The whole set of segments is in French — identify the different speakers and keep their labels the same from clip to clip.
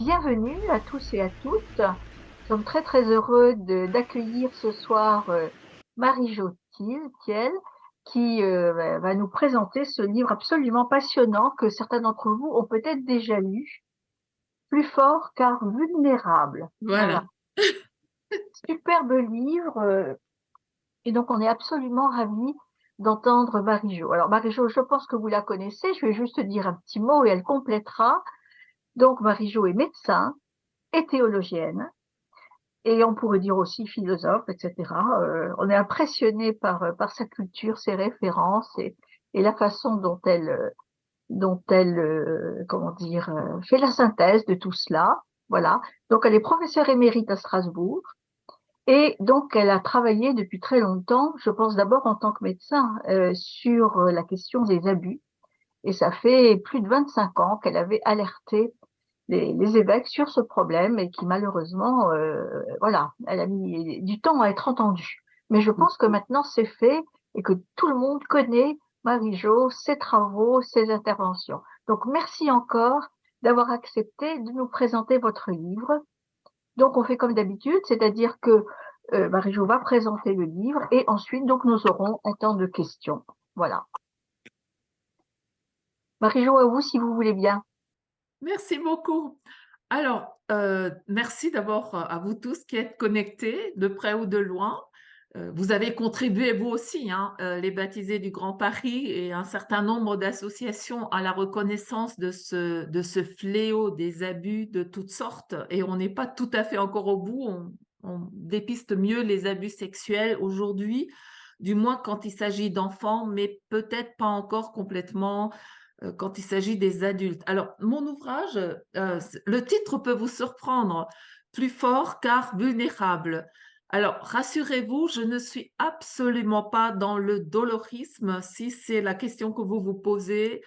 Speaker 1: bienvenue à tous et à toutes. Nous sommes très très heureux d'accueillir ce soir Marie-Jo Thiel qui va nous présenter ce livre absolument passionnant que certains d'entre vous ont peut-être déjà lu, Plus fort car vulnérable. Voilà,
Speaker 2: Voilà.
Speaker 1: superbe livre et donc on est absolument ravis d'entendre Marie-Jo. Alors Marie-Jo, je pense que vous la connaissez, je vais juste dire un petit mot et elle complétera. Donc Marie-Jo est médecin et théologienne. Et on pourrait dire aussi philosophe, etc. On est impressionné par sa culture, ses références et la façon dont elle comment dire, fait la synthèse de tout cela. Voilà. Donc, elle est professeure émérite à Strasbourg et donc elle a travaillé depuis très longtemps, je pense d'abord en tant que médecin, sur la question des abus. Et ça fait plus de 25 ans qu'elle avait alerté les évêques sur ce problème et qui malheureusement, voilà, elle a mis du temps à être entendue. Mais je pense que maintenant c'est fait et que tout le monde connaît Marie-Jo, ses travaux, ses interventions. Donc merci encore d'avoir accepté de nous présenter votre livre. Donc on fait comme d'habitude, c'est-à-dire que Marie-Jo va présenter le livre et ensuite donc nous aurons un temps de questions. Voilà. Marie-Jo, à vous si vous voulez bien.
Speaker 2: Merci beaucoup. Alors, merci d'abord à vous tous qui êtes connectés de près ou de loin. Vous avez contribué vous aussi, hein, les baptisés du Grand Paris et un certain nombre d'associations à la reconnaissance de ce fléau des abus de toutes sortes. Et on n'est pas tout à fait encore au bout. On dépiste mieux les abus sexuels aujourd'hui, du moins quand il s'agit d'enfants, mais peut-être pas encore complètement quand il s'agit des adultes. Alors, mon ouvrage, le titre peut vous surprendre, Plus fort car vulnérable. Alors, rassurez-vous, je ne suis absolument pas dans le dolorisme, si c'est la question que vous vous posez.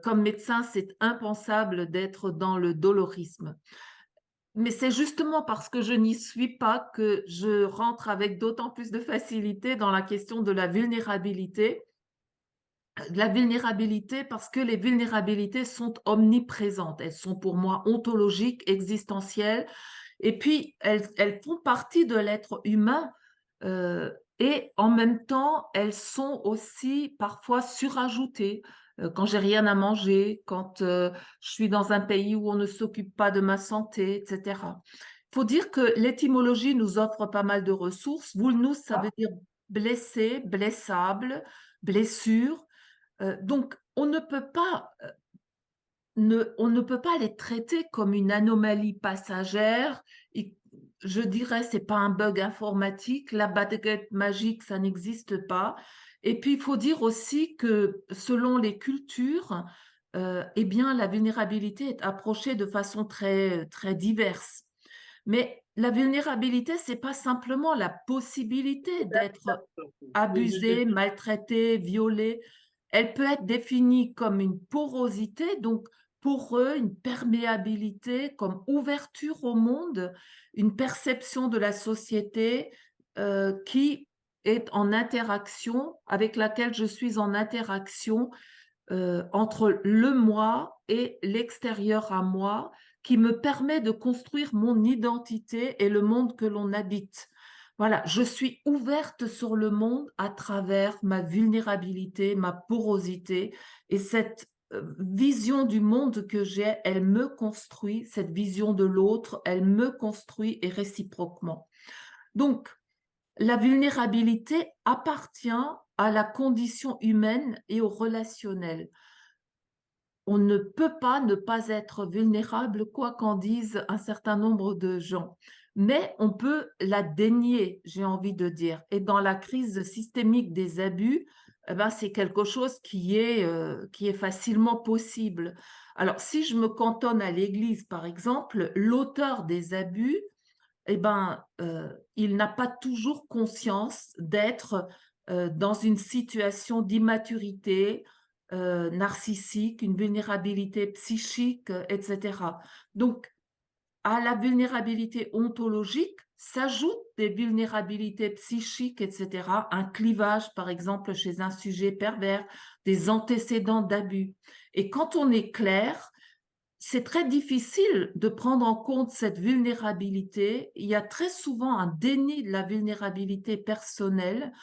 Speaker 2: Comme médecin, c'est impensable d'être dans le dolorisme. Mais c'est justement parce que je n'y suis pas que je rentre avec d'autant plus de facilité dans la question de la vulnérabilité parce que les vulnérabilités sont omniprésentes. Elles sont pour moi ontologiques, existentielles, et puis elles font partie de l'être humain, et en même temps, elles sont aussi parfois surajoutées. Quand j'ai rien à manger, quand je suis dans un pays où on ne s'occupe pas de ma santé, etc. Il faut dire que l'étymologie nous offre pas mal de ressources. Vulnus, ça veut dire blessé, blessable, blessure. Donc, on ne peut pas les traiter comme une anomalie passagère. Et je dirais, c'est pas un bug informatique. La baguette magique, ça n'existe pas. Et puis, il faut dire aussi que selon les cultures, eh bien, la vulnérabilité est approchée de façon très, très diverse. Mais la vulnérabilité, c'est pas simplement la possibilité d'être abusé, maltraité, violé. Elle peut être définie comme une porosité, donc poreux, une perméabilité, comme ouverture au monde, une perception de la société qui est en interaction, avec laquelle je suis en interaction entre le moi et l'extérieur à moi, qui me permet de construire mon identité et le monde que l'on habite. Voilà, je suis ouverte sur le monde à travers ma vulnérabilité, ma porosité, et cette vision du monde que j'ai, elle me construit, cette vision de l'autre, elle me construit et réciproquement. Donc, la vulnérabilité appartient à la condition humaine et au relationnel. On ne peut pas ne pas être vulnérable, quoi qu'en disent un certain nombre de gens. Mais on peut la dénier, j'ai envie de dire. Et dans la crise systémique des abus, eh ben, c'est quelque chose qui est facilement possible. Alors, si je me cantonne à l'Église, par exemple, l'auteur des abus, eh ben, il n'a pas toujours conscience d'être dans une situation d'immaturité narcissique, une vulnérabilité psychique, etc. Donc, à la vulnérabilité ontologique s'ajoutent des vulnérabilités psychiques, etc. Un clivage, par exemple, chez un sujet pervers, des antécédents d'abus. Et quand on est clair, c'est très difficile de prendre en compte cette vulnérabilité. Il y a très souvent un déni de la vulnérabilité personnelle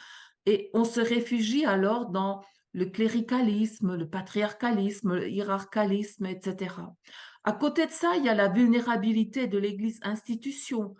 Speaker 2: et on se réfugie alors dans le cléricalisme, le patriarcalisme, le hiérarchalisme, etc. À côté de ça, il y a la vulnérabilité de l'Église institution.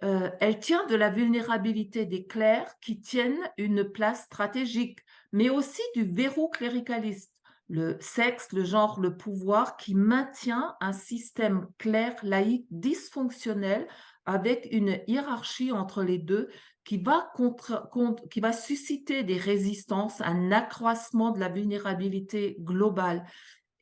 Speaker 2: Elle tient de la vulnérabilité des clercs qui tiennent une place stratégique, mais aussi du verrou cléricaliste, le sexe, le genre, le pouvoir, qui maintient un système clair, laïque, dysfonctionnel, avec une hiérarchie entre les deux qui va susciter des résistances, un accroissement de la vulnérabilité globale.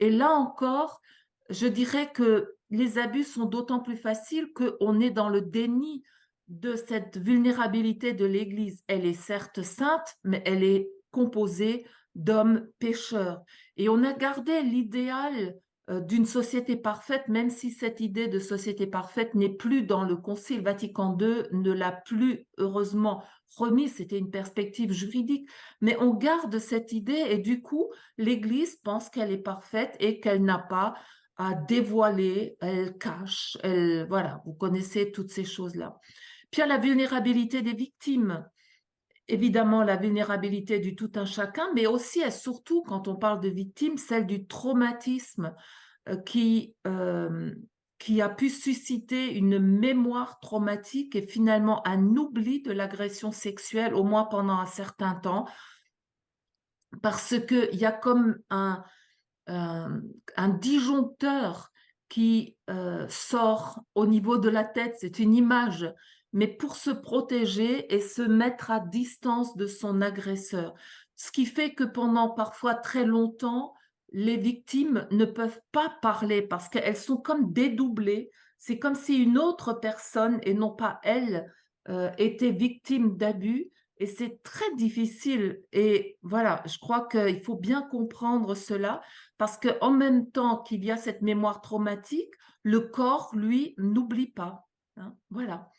Speaker 2: Et là encore, je dirais que les abus sont d'autant plus faciles qu'on est dans le déni de cette vulnérabilité de l'Église. Elle est certes sainte, mais elle est composée d'hommes pécheurs. Et on a gardé l'idéal d'une société parfaite, même si cette idée de société parfaite n'est plus dans le Concile Vatican II, ne l'a plus heureusement remis, c'était une perspective juridique, mais on garde cette idée et du coup, l'Église pense qu'elle est parfaite et qu'elle n'a pas à dévoiler, elle cache, elle, voilà, vous connaissez toutes ces choses-là. Puis il y a la vulnérabilité des victimes, évidemment la vulnérabilité du tout un chacun, mais aussi et surtout, quand on parle de victimes, celle du traumatisme euh, qui, euh, qui a pu susciter une mémoire traumatique et finalement un oubli de l'agression sexuelle, au moins pendant un certain temps, parce qu'il y a comme euh, un disjoncteur qui sort au niveau de la tête, c'est une image, mais pour se protéger et se mettre à distance de son agresseur. Ce qui fait que pendant parfois très longtemps, les victimes ne peuvent pas parler parce qu'elles sont comme dédoublées. C'est comme si une autre personne, et non pas elle, était victime d'abus. Et c'est très difficile. Et voilà, je crois qu'il faut bien comprendre cela parce qu'en même temps qu'il y a cette mémoire traumatique, le corps, lui, n'oublie pas. Hein, voilà.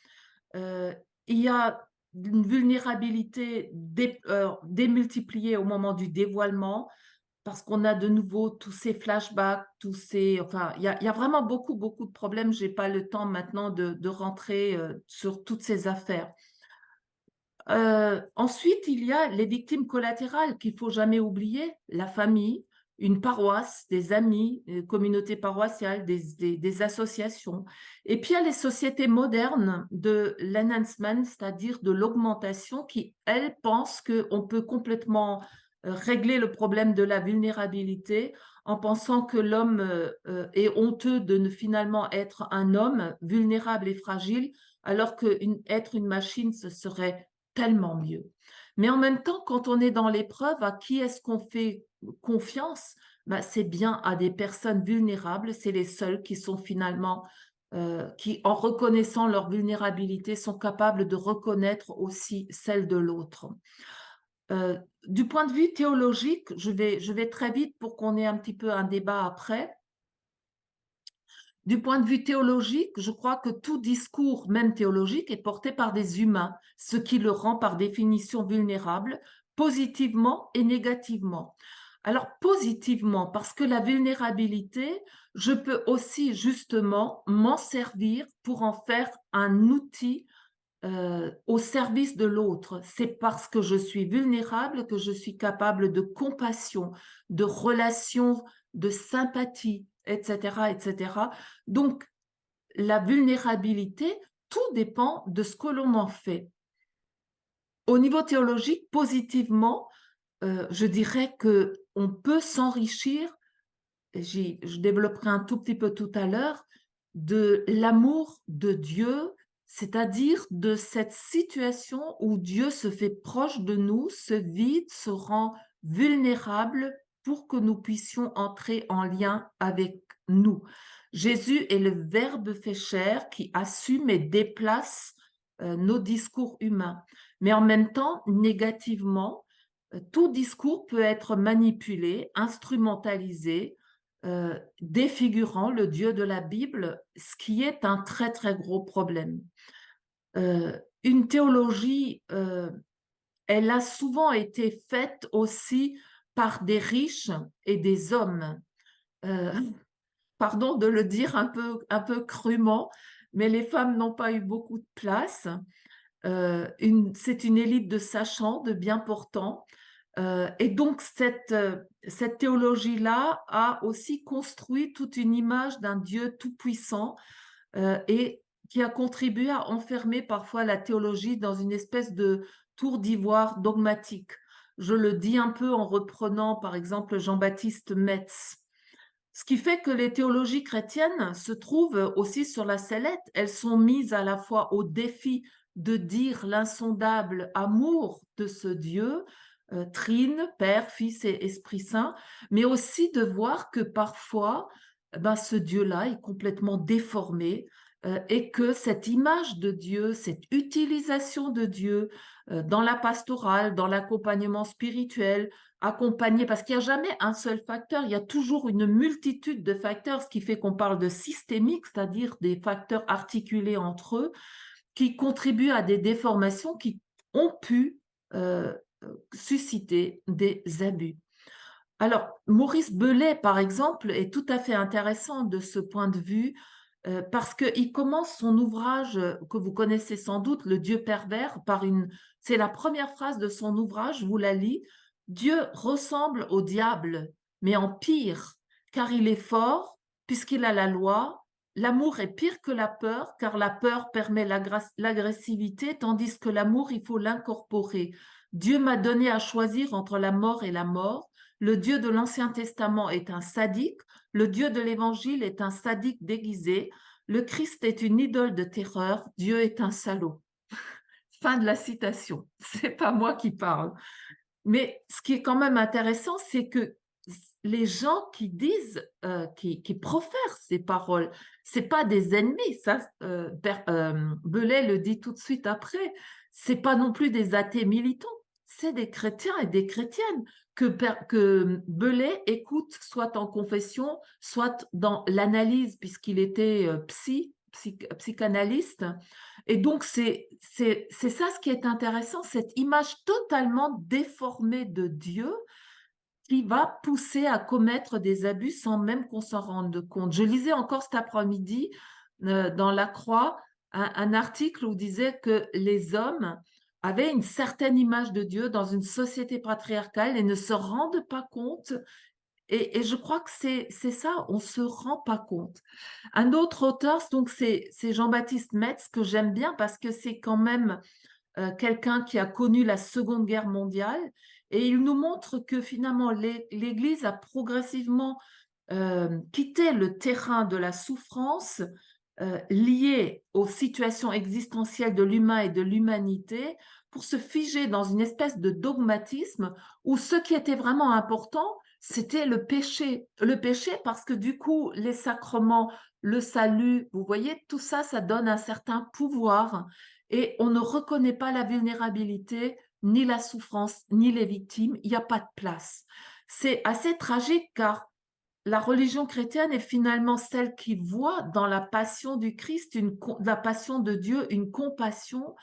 Speaker 2: Euh, il y a une vulnérabilité démultipliée au moment du dévoilement parce qu'on a de nouveau tous ces flashbacks, enfin, il y a vraiment beaucoup, beaucoup de problèmes. Je n'ai pas le temps maintenant de rentrer sur toutes ces affaires. Ensuite, il y a les victimes collatérales qu'il faut jamais oublier, la famille, une paroisse, des amis, une communauté paroissiale, des associations. Et puis, il y a les sociétés modernes de l'enhancement, c'est-à-dire de l'augmentation, qui, elles, pensent qu'on peut complètement régler le problème de la vulnérabilité en pensant que l'homme est honteux de ne finalement être un homme vulnérable et fragile, alors qu'être une machine, ce serait tellement mieux. Mais en même temps, quand on est dans l'épreuve, à qui est-ce qu'on fait confiance? Ben, c'est bien à des personnes vulnérables, c'est les seuls qui sont finalement, qui en reconnaissant leur vulnérabilité, sont capables de reconnaître aussi celle de l'autre. Du point de vue théologique, je vais très vite pour qu'on ait un petit peu un débat après. Du point de vue théologique, je crois que tout discours, même théologique, est porté par des humains, ce qui le rend par définition vulnérable, positivement et négativement. Alors, positivement, parce que la vulnérabilité, je peux aussi justement m'en servir pour en faire un outil au service de l'autre. C'est parce que je suis vulnérable que je suis capable de compassion, de relation, de sympathie, etc., etc. Donc, la vulnérabilité, tout dépend de ce que l'on en fait. Au niveau théologique, positivement, je dirais que on peut s'enrichir, je développerai un tout petit peu tout à l'heure, de l'amour de Dieu, c'est-à-dire de cette situation où Dieu se fait proche de nous, se vide, se rend vulnérable pour que nous puissions entrer en lien avec nous. Jésus est le Verbe fait chair qui assume et déplace nos discours humains. Mais en même temps, négativement, tout discours peut être manipulé, instrumentalisé, défigurant le Dieu de la Bible, ce qui est un très, très gros problème. Une théologie, elle a souvent été faite aussi par des riches et des hommes. Euh, pardon de le dire un peu crûment, mais les femmes n'ont pas eu beaucoup de place. C'est une élite de sachants, de bien portants. Et donc, cette théologie-là a aussi construit toute une image d'un Dieu tout-puissant et qui a contribué à enfermer parfois la théologie dans une espèce de tour d'ivoire dogmatique. Je le dis un peu en reprenant, par exemple, Jean-Baptiste Metz. Ce qui fait que les théologies chrétiennes se trouvent aussi sur la sellette. Elles sont mises à la fois au défi de dire l'insondable amour de ce Dieu, Trine, Père, Fils et Esprit Saint, mais aussi de voir que parfois, ben, ce Dieu-là est complètement déformé et que cette image de Dieu, cette utilisation de Dieu dans la pastorale, dans l'accompagnement spirituel, accompagné, parce qu'il n'y a jamais un seul facteur, il y a toujours une multitude de facteurs, ce qui fait qu'on parle de systémique, c'est-à-dire des facteurs articulés entre eux, qui contribuent à des déformations qui ont pu susciter des abus. Alors, Maurice Belay, par exemple, est tout à fait intéressant de ce point de vue parce qu'il commence son ouvrage que vous connaissez sans doute, Le Dieu pervers, c'est la première phrase de son ouvrage, je vous la lis. Dieu ressemble au diable, mais en pire, car il est fort, puisqu'il a la loi. L'amour est pire que la peur, car la peur permet l'agressivité, tandis que l'amour, il faut l'incorporer. Dieu m'a donné à choisir entre la mort et la mort. Le Dieu de l'Ancien Testament est un sadique, le Dieu de l'Évangile est un sadique déguisé, le Christ est une idole de terreur, Dieu est un salaud. Fin de la citation. C'est pas moi qui parle. Mais ce qui est quand même intéressant, c'est que les gens qui disent, qui profèrent ces paroles, c'est pas des ennemis. Ça, Belay le dit tout de suite après. C'est pas non plus des athées militants. C'est des chrétiens et des chrétiennes que Belay écoute soit en confession, soit dans l'analyse, puisqu'il était psychanalyste. Et donc, c'est ça ce qui est intéressant, cette image totalement déformée de Dieu qui va pousser à commettre des abus sans même qu'on s'en rende compte. Je lisais encore cet après-midi dans La Croix un article où disait que les hommes avaient une certaine image de Dieu dans une société patriarcale et ne se rendent pas compte. Et je crois que c'est ça, on ne se rend pas compte. Un autre auteur, donc c'est Jean-Baptiste Metz, que j'aime bien parce que c'est quand même quelqu'un qui a connu la Seconde Guerre mondiale, et il nous montre que finalement l'Église a progressivement quitté le terrain de la souffrance liée aux situations existentielles de l'humain et de l'humanité pour se figer dans une espèce de dogmatisme où ce qui était vraiment important, c'était le péché. Le péché parce que du coup, les sacrements, le salut, vous voyez, tout ça, ça donne un certain pouvoir et on ne reconnaît pas la vulnérabilité, ni la souffrance, ni les victimes. Il n'y a pas de place. C'est assez tragique car la religion chrétienne est finalement celle qui voit dans la passion du Christ, la passion de Dieu, une compassion,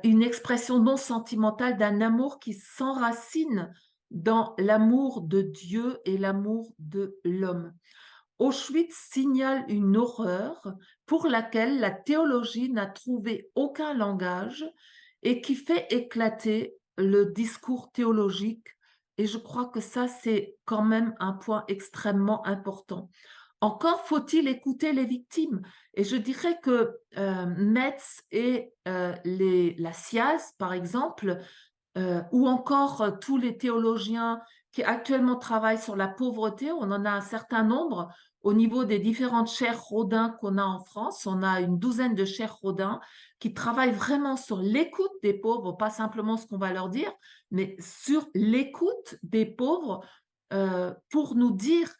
Speaker 2: une expression non sentimentale d'un amour qui s'enracine dans l'amour de Dieu et l'amour de l'homme. Auschwitz signale une horreur pour laquelle la théologie n'a trouvé aucun langage et qui fait éclater le discours théologique. Et je crois que ça, c'est quand même un point extrêmement important. Encore faut-il écouter les victimes. Et je dirais que Metz et la SIAZ, par exemple, ou encore tous les théologiens qui actuellement travaillent sur la pauvreté. On en a un certain nombre au niveau des différentes chaires Rodin qu'on a en France. On a une douzaine de chaires Rodin qui travaillent vraiment sur l'écoute des pauvres, pas simplement ce qu'on va leur dire, mais sur l'écoute des pauvres pour nous dire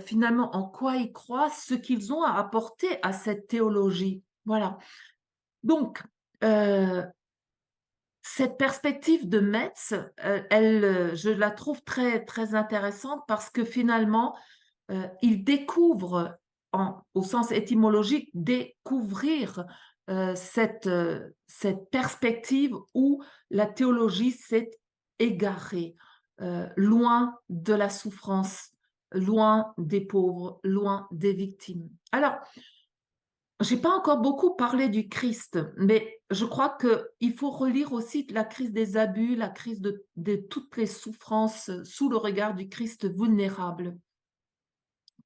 Speaker 2: finalement en quoi ils croient, ce qu'ils ont à apporter à cette théologie. Voilà. Donc, cette perspective de Metz, je la trouve très, très intéressante parce que finalement, il découvre, au sens étymologique, découvrir cette perspective où la théologie s'est égarée, loin de la souffrance, loin des pauvres, loin des victimes. Alors, j'ai pas encore beaucoup parlé du Christ, mais je crois qu'il faut relire aussi la crise des abus, la crise de toutes les souffrances sous le regard du Christ vulnérable.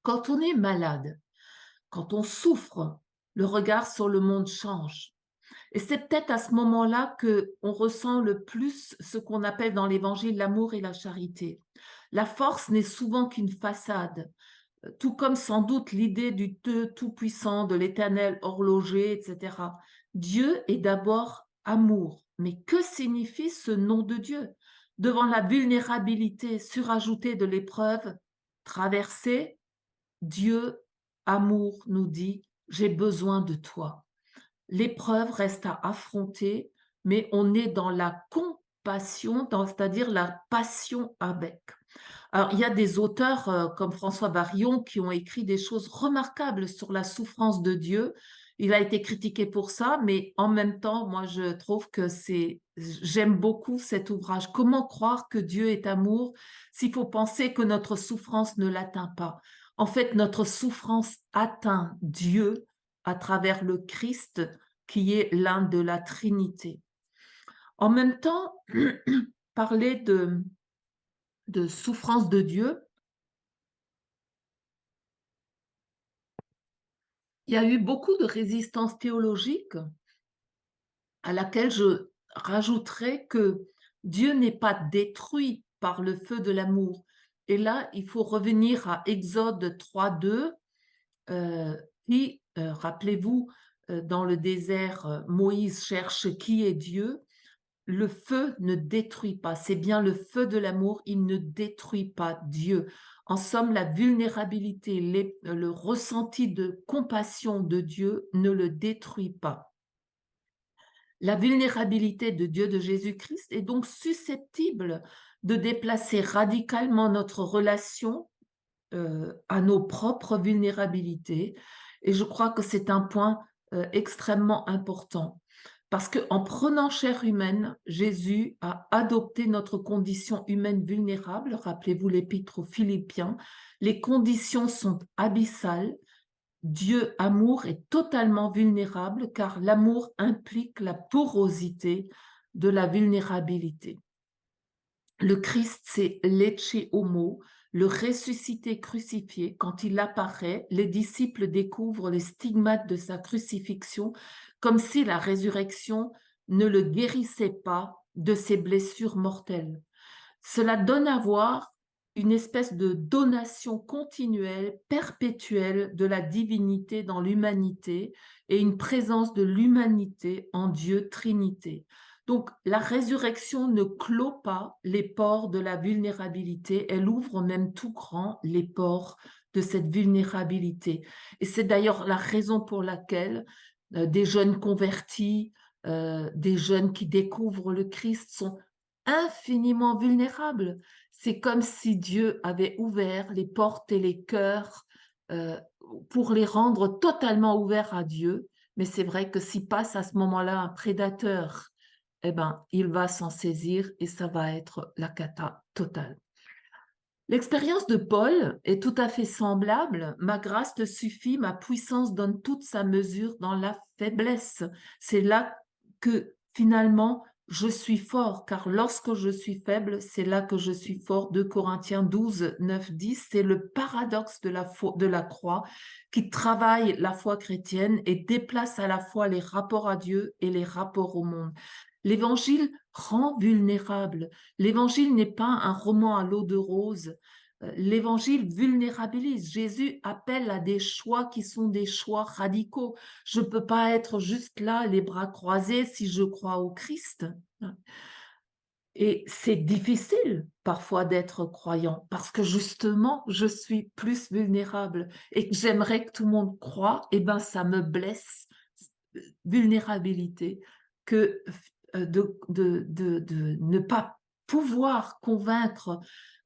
Speaker 2: Quand on est malade, quand on souffre, le regard sur le monde change. Et c'est peut-être à ce moment-là qu'on ressent le plus ce qu'on appelle dans l'Évangile l'amour et la charité. La force n'est souvent qu'une façade, tout comme sans doute l'idée du Dieu tout-puissant, de l'éternel horloger, etc. Dieu est d'abord amour. Mais que signifie ce nom de Dieu? Devant la vulnérabilité surajoutée de l'épreuve traversée, Dieu, amour, nous dit, j'ai besoin de toi. L'épreuve reste à affronter, mais on est dans la compassion, c'est-à-dire la passion avec. Alors, il y a des auteurs comme François Barillon qui ont écrit des choses remarquables sur la souffrance de Dieu. Il a été critiqué pour ça, mais en même temps, moi, je trouve que j'aime beaucoup cet ouvrage. Comment croire que Dieu est amour s'il faut penser que notre souffrance ne l'atteint pas? En fait, notre souffrance atteint Dieu à travers le Christ qui est l'un de la Trinité. En même temps, parler de souffrance de Dieu, il y a eu beaucoup de résistance théologique à laquelle je rajouterais que Dieu n'est pas détruit par le feu de l'amour. Et là, il faut revenir à Exode 3.2, qui, rappelez-vous, dans le désert, Moïse cherche qui est Dieu. Le feu ne détruit pas, c'est bien le feu de l'amour, il ne détruit pas Dieu. En somme, la vulnérabilité, le ressenti de compassion de Dieu ne le détruit pas. La vulnérabilité de Dieu de Jésus-Christ est donc susceptible de déplacer radicalement notre relation à nos propres vulnérabilités. Et je crois que c'est un point extrêmement important. Parce qu'en prenant chair humaine, Jésus a adopté notre condition humaine vulnérable. Rappelez-vous l'épître aux Philippiens. Les conditions sont abyssales. Dieu, amour, est totalement vulnérable car l'amour implique la porosité de la vulnérabilité. Le Christ, c'est l'ecce homo, le ressuscité crucifié. Quand il apparaît, les disciples découvrent les stigmates de sa crucifixion, comme si la résurrection ne le guérissait pas de ses blessures mortelles. Cela donne à voir une espèce de donation continuelle, perpétuelle de la divinité dans l'humanité et une présence de l'humanité en Dieu Trinité. Donc, la résurrection ne clôt pas les pores de la vulnérabilité, elle ouvre même tout grand les pores de cette vulnérabilité. Et c'est d'ailleurs la raison pour laquelle des jeunes convertis, des jeunes qui découvrent le Christ sont infiniment vulnérables. C'est comme si Dieu avait ouvert les portes et les cœurs pour les rendre totalement ouverts à Dieu. Mais c'est vrai que s'il passe à ce moment-là un prédateur, eh ben, il va s'en saisir et ça va être la cata totale. L'expérience de Paul est tout à fait semblable. Ma grâce te suffit, ma puissance donne toute sa mesure dans la faiblesse. C'est là que finalement je suis fort, car lorsque je suis faible, c'est là que je suis fort. 2 Corinthiens 12, 9, 10, c'est le paradoxe de la croix qui travaille la foi chrétienne et déplace à la fois les rapports à Dieu et les rapports au monde. L'évangile rend vulnérable. L'évangile n'est pas un roman à l'eau de rose. L'évangile vulnérabilise. Jésus appelle à des choix qui sont des choix radicaux. Je ne peux pas être juste là, les bras croisés, si je crois au Christ. Et c'est difficile parfois d'être croyant parce que justement, je suis plus vulnérable et que j'aimerais que tout le monde croie, et ben ça me blesse, vulnérabilité, que de ne pas pouvoir convaincre,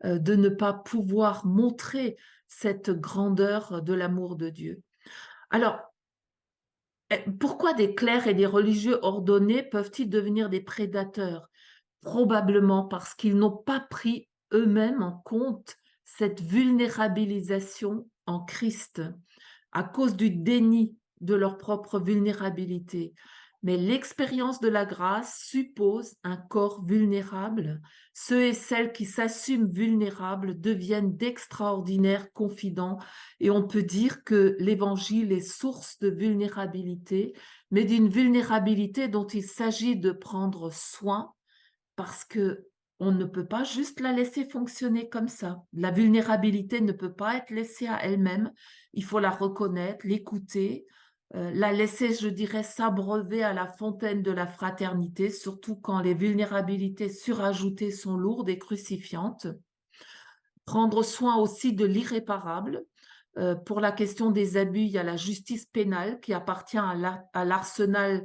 Speaker 2: de ne pas pouvoir montrer cette grandeur de l'amour de Dieu. Alors, pourquoi des clercs et des religieux ordonnés peuvent-ils devenir des prédateurs? Probablement parce qu'ils n'ont pas pris eux-mêmes en compte cette vulnérabilisation en Christ à cause du déni de leur propre vulnérabilité. Mais l'expérience de la grâce suppose un corps vulnérable. Ceux et celles qui s'assument vulnérables deviennent d'extraordinaires confidents et on peut dire que l'évangile est source de vulnérabilité, mais d'une vulnérabilité dont il s'agit de prendre soin parce que on ne peut pas juste la laisser fonctionner comme ça. La vulnérabilité ne peut pas être laissée à elle-même. Il faut la reconnaître, l'écouter, la laisser, je dirais, s'abreuver à la fontaine de la fraternité, surtout quand les vulnérabilités surajoutées sont lourdes et crucifiantes. Prendre soin aussi de l'irréparable. Pour la question des abus, il y a la justice pénale qui appartient à l'arsenal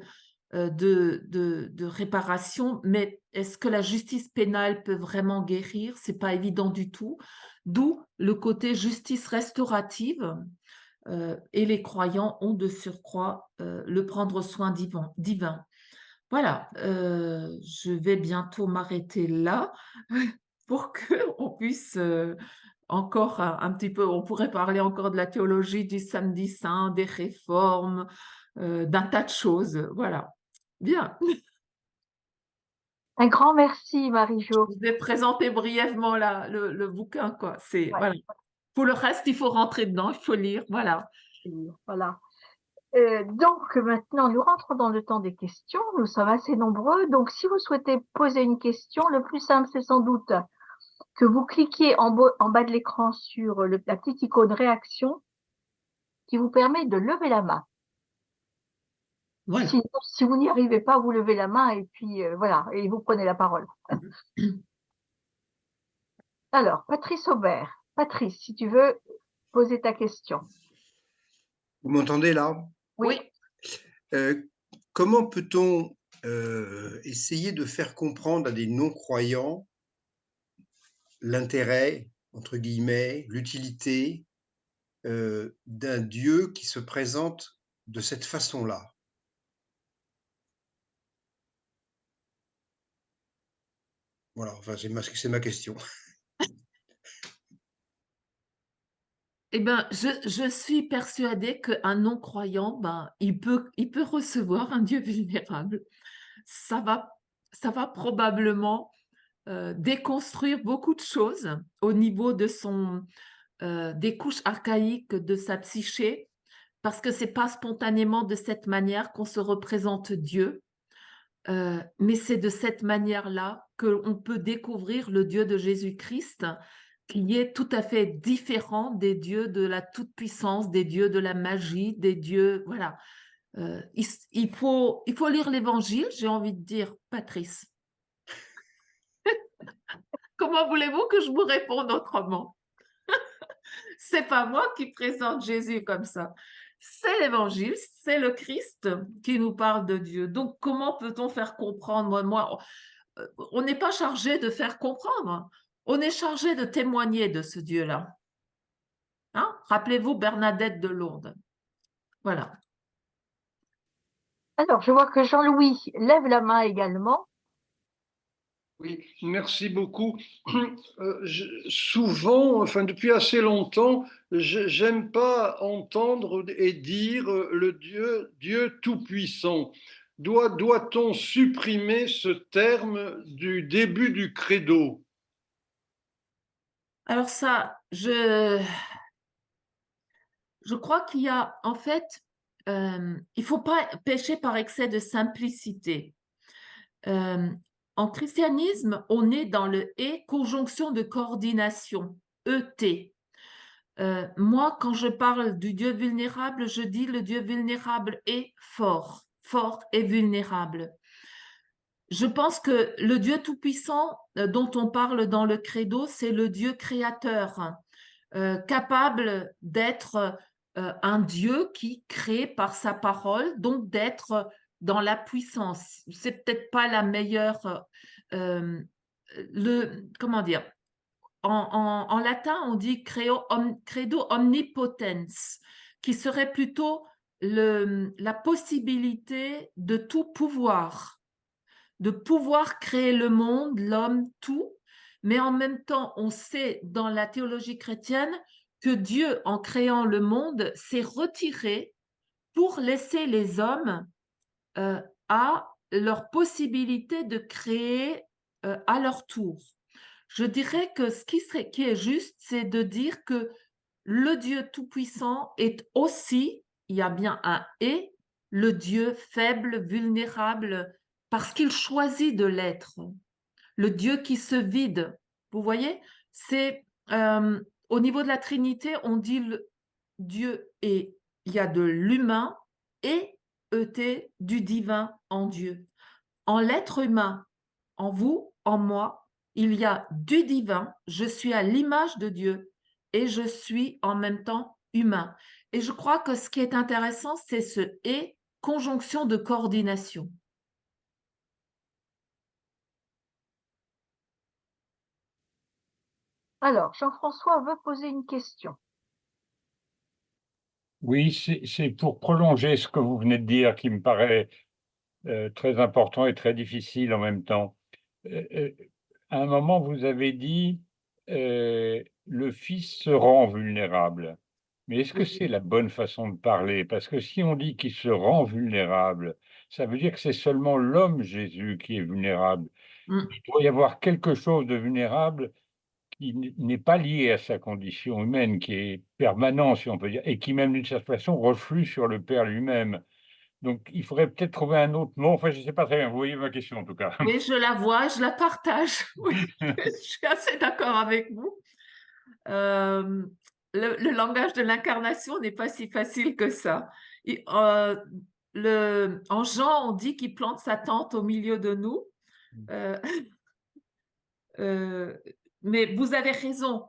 Speaker 2: de réparation, mais est-ce que la justice pénale peut vraiment guérir? C'est pas évident du tout. D'où le côté justice restaurative, et les croyants ont de surcroît le prendre soin divin. Voilà, je vais bientôt m'arrêter là pour qu'on puisse encore un petit peu, on pourrait parler encore de la théologie du samedi saint, des réformes, d'un tas de choses. Voilà. Bien,
Speaker 1: Un grand merci, Marie-Jo.
Speaker 2: je vais présenter brièvement le bouquin, quoi. C'est,
Speaker 1: Ouais,
Speaker 2: voilà. Pour le reste, il faut rentrer dedans, il faut lire, voilà.
Speaker 1: voilà. Donc maintenant, nous rentrons dans le temps des questions. Nous sommes assez nombreux. Donc, si vous souhaitez poser une question, le plus simple, c'est sans doute que vous cliquiez en bas de l'écran sur la petite icône réaction qui vous permet de lever la main.
Speaker 2: Voilà.
Speaker 1: Sinon, si vous n'y arrivez pas, vous levez la main et puis voilà, et vous prenez la parole. Alors, Patrice Aubert. Patrice, si tu veux poser ta question.
Speaker 3: Vous m'entendez là?
Speaker 2: Oui.
Speaker 3: Comment peut-on essayer de faire comprendre à des non-croyants l'intérêt, entre guillemets, l'utilité d'un Dieu qui se présente de cette façon-là? Voilà, enfin, c'est ma question.
Speaker 2: Eh ben, je suis persuadée qu'un non-croyant, ben, il peut recevoir un Dieu vulnérable. Ça va probablement déconstruire beaucoup de choses au niveau de des couches archaïques de sa psyché, parce que c'est pas spontanément de cette manière qu'on se représente Dieu, mais c'est de cette manière-là qu'on peut découvrir le Dieu de Jésus-Christ, qui est tout à fait différent des dieux de la toute-puissance, des dieux de la magie, des dieux, voilà. Il faut lire l'Évangile, j'ai envie de dire, Patrice. Comment voulez-vous que je vous réponde autrement? C'est pas moi qui présente Jésus comme ça. C'est l'Évangile, c'est le Christ qui nous parle de Dieu. Donc, comment peut-on faire comprendre? On n'est pas chargé de faire comprendre. On est chargé de témoigner de ce Dieu-là. Hein? Rappelez-vous Bernadette de Lourdes. Voilà.
Speaker 1: Alors, je vois que Jean-Louis lève la main également.
Speaker 4: Oui, merci beaucoup. Souvent, enfin depuis assez longtemps, j'aime pas entendre et dire le Dieu tout-puissant. Doit-on supprimer ce terme du début du credo?
Speaker 2: Alors ça, je crois qu'il y a, en fait, il faut pas pécher par excès de simplicité. En christianisme, on est dans le et conjonction de coordination, ET. Moi, quand je parle du Dieu vulnérable, je dis le Dieu vulnérable est fort, fort et vulnérable. Je pense que le Dieu tout-puissant dont on parle dans le credo, c'est le Dieu créateur, capable d'être un Dieu qui crée par sa parole, donc d'être dans la puissance. C'est peut-être pas la meilleure, comment dire, en latin, on dit credo omnipotens, qui serait plutôt la possibilité de tout pouvoir, de pouvoir créer le monde, l'homme, tout, mais en même temps, on sait dans la théologie chrétienne que Dieu, en créant le monde, s'est retiré pour laisser les hommes à leur possibilité de créer à leur tour. Je dirais que ce qui est juste, c'est de dire que le Dieu Tout-Puissant est aussi, il y a bien un « et », le Dieu faible, vulnérable, parce qu'il choisit de l'être. Le Dieu qui se vide. Vous voyez, c'est au niveau de la Trinité, on dit le Dieu est, il y a de l'humain et du divin en Dieu. En l'être humain, en vous, en moi, il y a du divin, je suis à l'image de Dieu et je suis en même temps humain. Et je crois que ce qui est intéressant, c'est ce « et » conjonction de coordination.
Speaker 1: Alors, Jean-François veut poser une question.
Speaker 5: Oui, c'est pour prolonger ce que vous venez de dire qui me paraît très important et très difficile en même temps. À un moment, vous avez dit le Fils se rend vulnérable. Mais est-ce que c'est la bonne façon de parler? Parce que si on dit qu'il se rend vulnérable, ça veut dire que c'est seulement l'homme Jésus qui est vulnérable.
Speaker 2: Mm.
Speaker 5: Il doit y avoir quelque chose de vulnérable qui n'est pas lié à sa condition humaine, qui est permanent, si on peut dire, et qui même d'une certaine façon reflue sur le Père lui-même. Donc il faudrait peut-être trouver un autre mot. Enfin, je ne sais pas très bien, vous voyez ma question en tout cas.
Speaker 2: Oui, je la vois, je la partage. Oui, je suis assez d'accord avec vous. Le langage de l'incarnation n'est pas si facile que ça. En Jean, on dit qu'il plante sa tente au milieu de nous. Mais vous avez raison.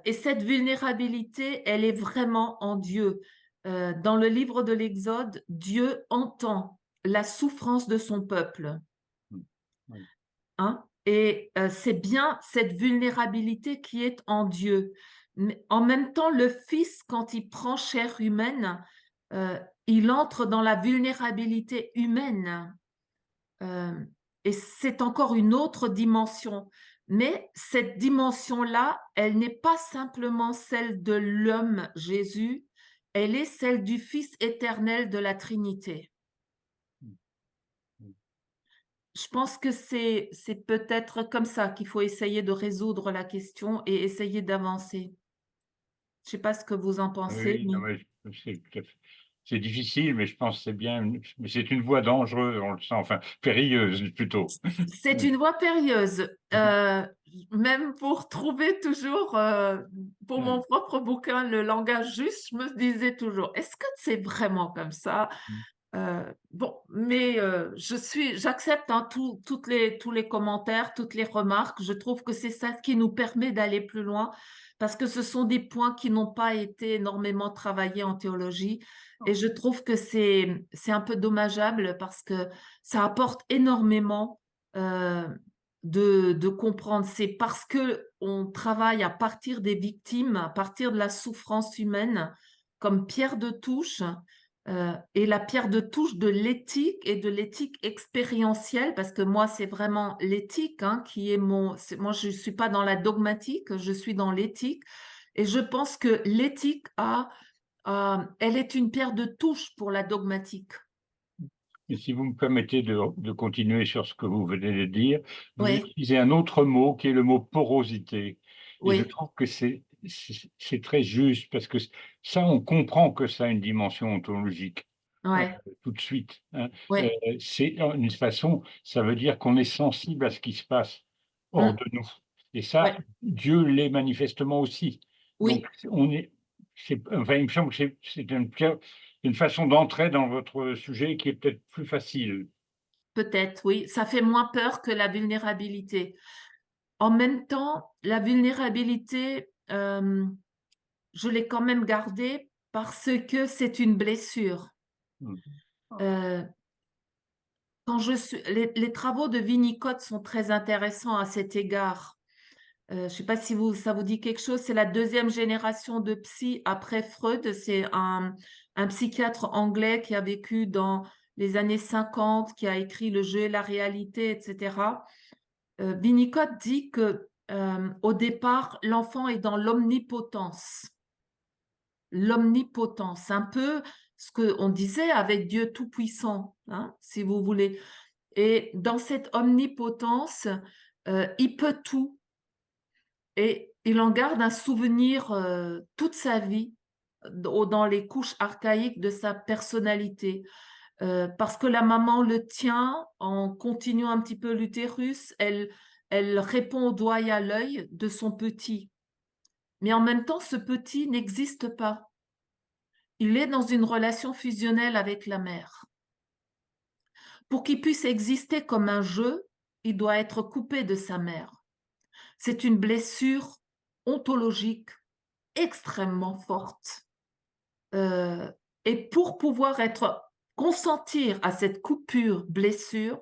Speaker 2: Et cette vulnérabilité, elle est vraiment en Dieu. Dans le livre de l'Exode, Dieu entend la souffrance de son peuple. Hein? Et c'est bien cette vulnérabilité qui est en Dieu. Mais en même temps, le Fils, quand il prend chair humaine, il entre dans la vulnérabilité humaine. Et c'est encore une autre dimension. Mais cette dimension-là, elle n'est pas simplement celle de l'homme Jésus, elle est celle du Fils éternel de la Trinité. Je pense que c'est peut-être comme ça qu'il faut essayer de résoudre la question et essayer d'avancer. Je ne sais pas ce que vous en pensez.
Speaker 5: Oui, non, mais c'est difficile, mais je pense que c'est bien. Mais c'est une voie dangereuse, on le sent, enfin périlleuse plutôt.
Speaker 2: C'est une voie périlleuse. Même pour trouver toujours, pour mon propre bouquin, le langage juste, je me disais toujours, est-ce que c'est vraiment comme ça? Bon, mais j'accepte hein, tous les commentaires, toutes les remarques. Je trouve que c'est ça qui nous permet d'aller plus loin parce que ce sont des points qui n'ont pas été énormément travaillés en théologie. Et je trouve que c'est un peu dommageable parce que ça apporte énormément de comprendre. C'est parce qu'on travaille à partir des victimes, à partir de la souffrance humaine, comme pierre de touche. Et la pierre de touche de l'éthique et de l'éthique expérientielle, parce que moi, c'est vraiment l'éthique hein, qui est moi, je ne suis pas dans la dogmatique, je suis dans l'éthique. Et je pense que l'éthique elle est une pierre de touche pour la dogmatique.
Speaker 5: Et si vous me permettez de continuer sur ce que vous venez de dire, vous
Speaker 2: Oui,
Speaker 5: utilisez un autre mot qui est le mot porosité. Et je
Speaker 2: oui,
Speaker 5: trouve que c'est très juste parce que ça, on comprend que ça a une dimension ontologique
Speaker 2: ouais,
Speaker 5: tout de suite. Hein.
Speaker 2: ouais.
Speaker 5: C'est d'une façon, ça veut dire qu'on est sensible à ce qui se passe hors
Speaker 2: Mm,
Speaker 5: de nous. Et ça,
Speaker 2: ouais,
Speaker 5: Dieu l'est manifestement aussi.
Speaker 2: oui,
Speaker 5: Donc, enfin, il me semble que c'est une façon d'entrer dans votre sujet qui est peut-être plus facile.
Speaker 2: peut-être, oui. Ça fait moins peur que la vulnérabilité. En même temps, la vulnérabilité, je l'ai quand même gardée parce que c'est une blessure.
Speaker 5: Mm.
Speaker 2: Euh, les travaux de Winnicott sont très intéressants à cet égard. Je ne sais pas si ça vous dit quelque chose. C'est la deuxième génération de psy après Freud. C'est un psychiatre anglais qui a vécu dans les années 50, qui a écrit Le jeu et la réalité, etc. Winnicott dit que au départ, l'enfant est dans l'omnipotence. L'omnipotence, un peu ce qu'on disait avec Dieu Tout-Puissant, hein, si vous voulez. Et dans cette omnipotence, il peut tout. Et il en garde un souvenir toute sa vie dans les couches archaïques de sa personnalité. Parce que la maman le tient en continuant un petit peu l'utérus, elle répond au doigt et à l'œil de son petit. Mais en même temps, ce petit n'existe pas. Il est dans une relation fusionnelle avec la mère. Pour qu'il puisse exister comme un jeu, il doit être coupé de sa mère. C'est une blessure ontologique extrêmement forte. Et pour pouvoir consentir à cette coupure, blessure,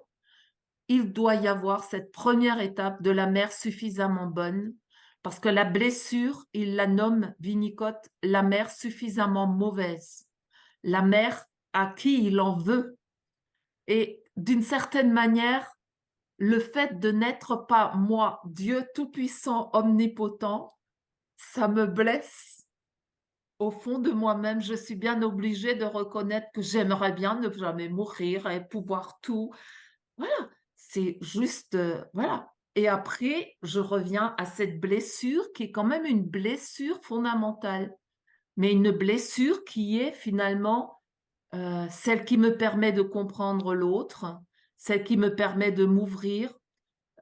Speaker 2: il doit y avoir cette première étape de la mère suffisamment bonne, parce que la blessure, il la nomme, Winnicott, la mère suffisamment mauvaise, la mère à qui il en veut. Et d'une certaine manière, le fait de n'être pas moi, Dieu tout-puissant, omnipotent, ça me blesse. Au fond de moi-même, je suis bien obligée de reconnaître que j'aimerais bien ne jamais mourir et pouvoir tout. Voilà, c'est juste, voilà. Et après, je reviens à cette blessure qui est quand même une blessure fondamentale, mais une blessure qui est finalement celle qui me permet de comprendre l'autre, celle qui me permet de m'ouvrir,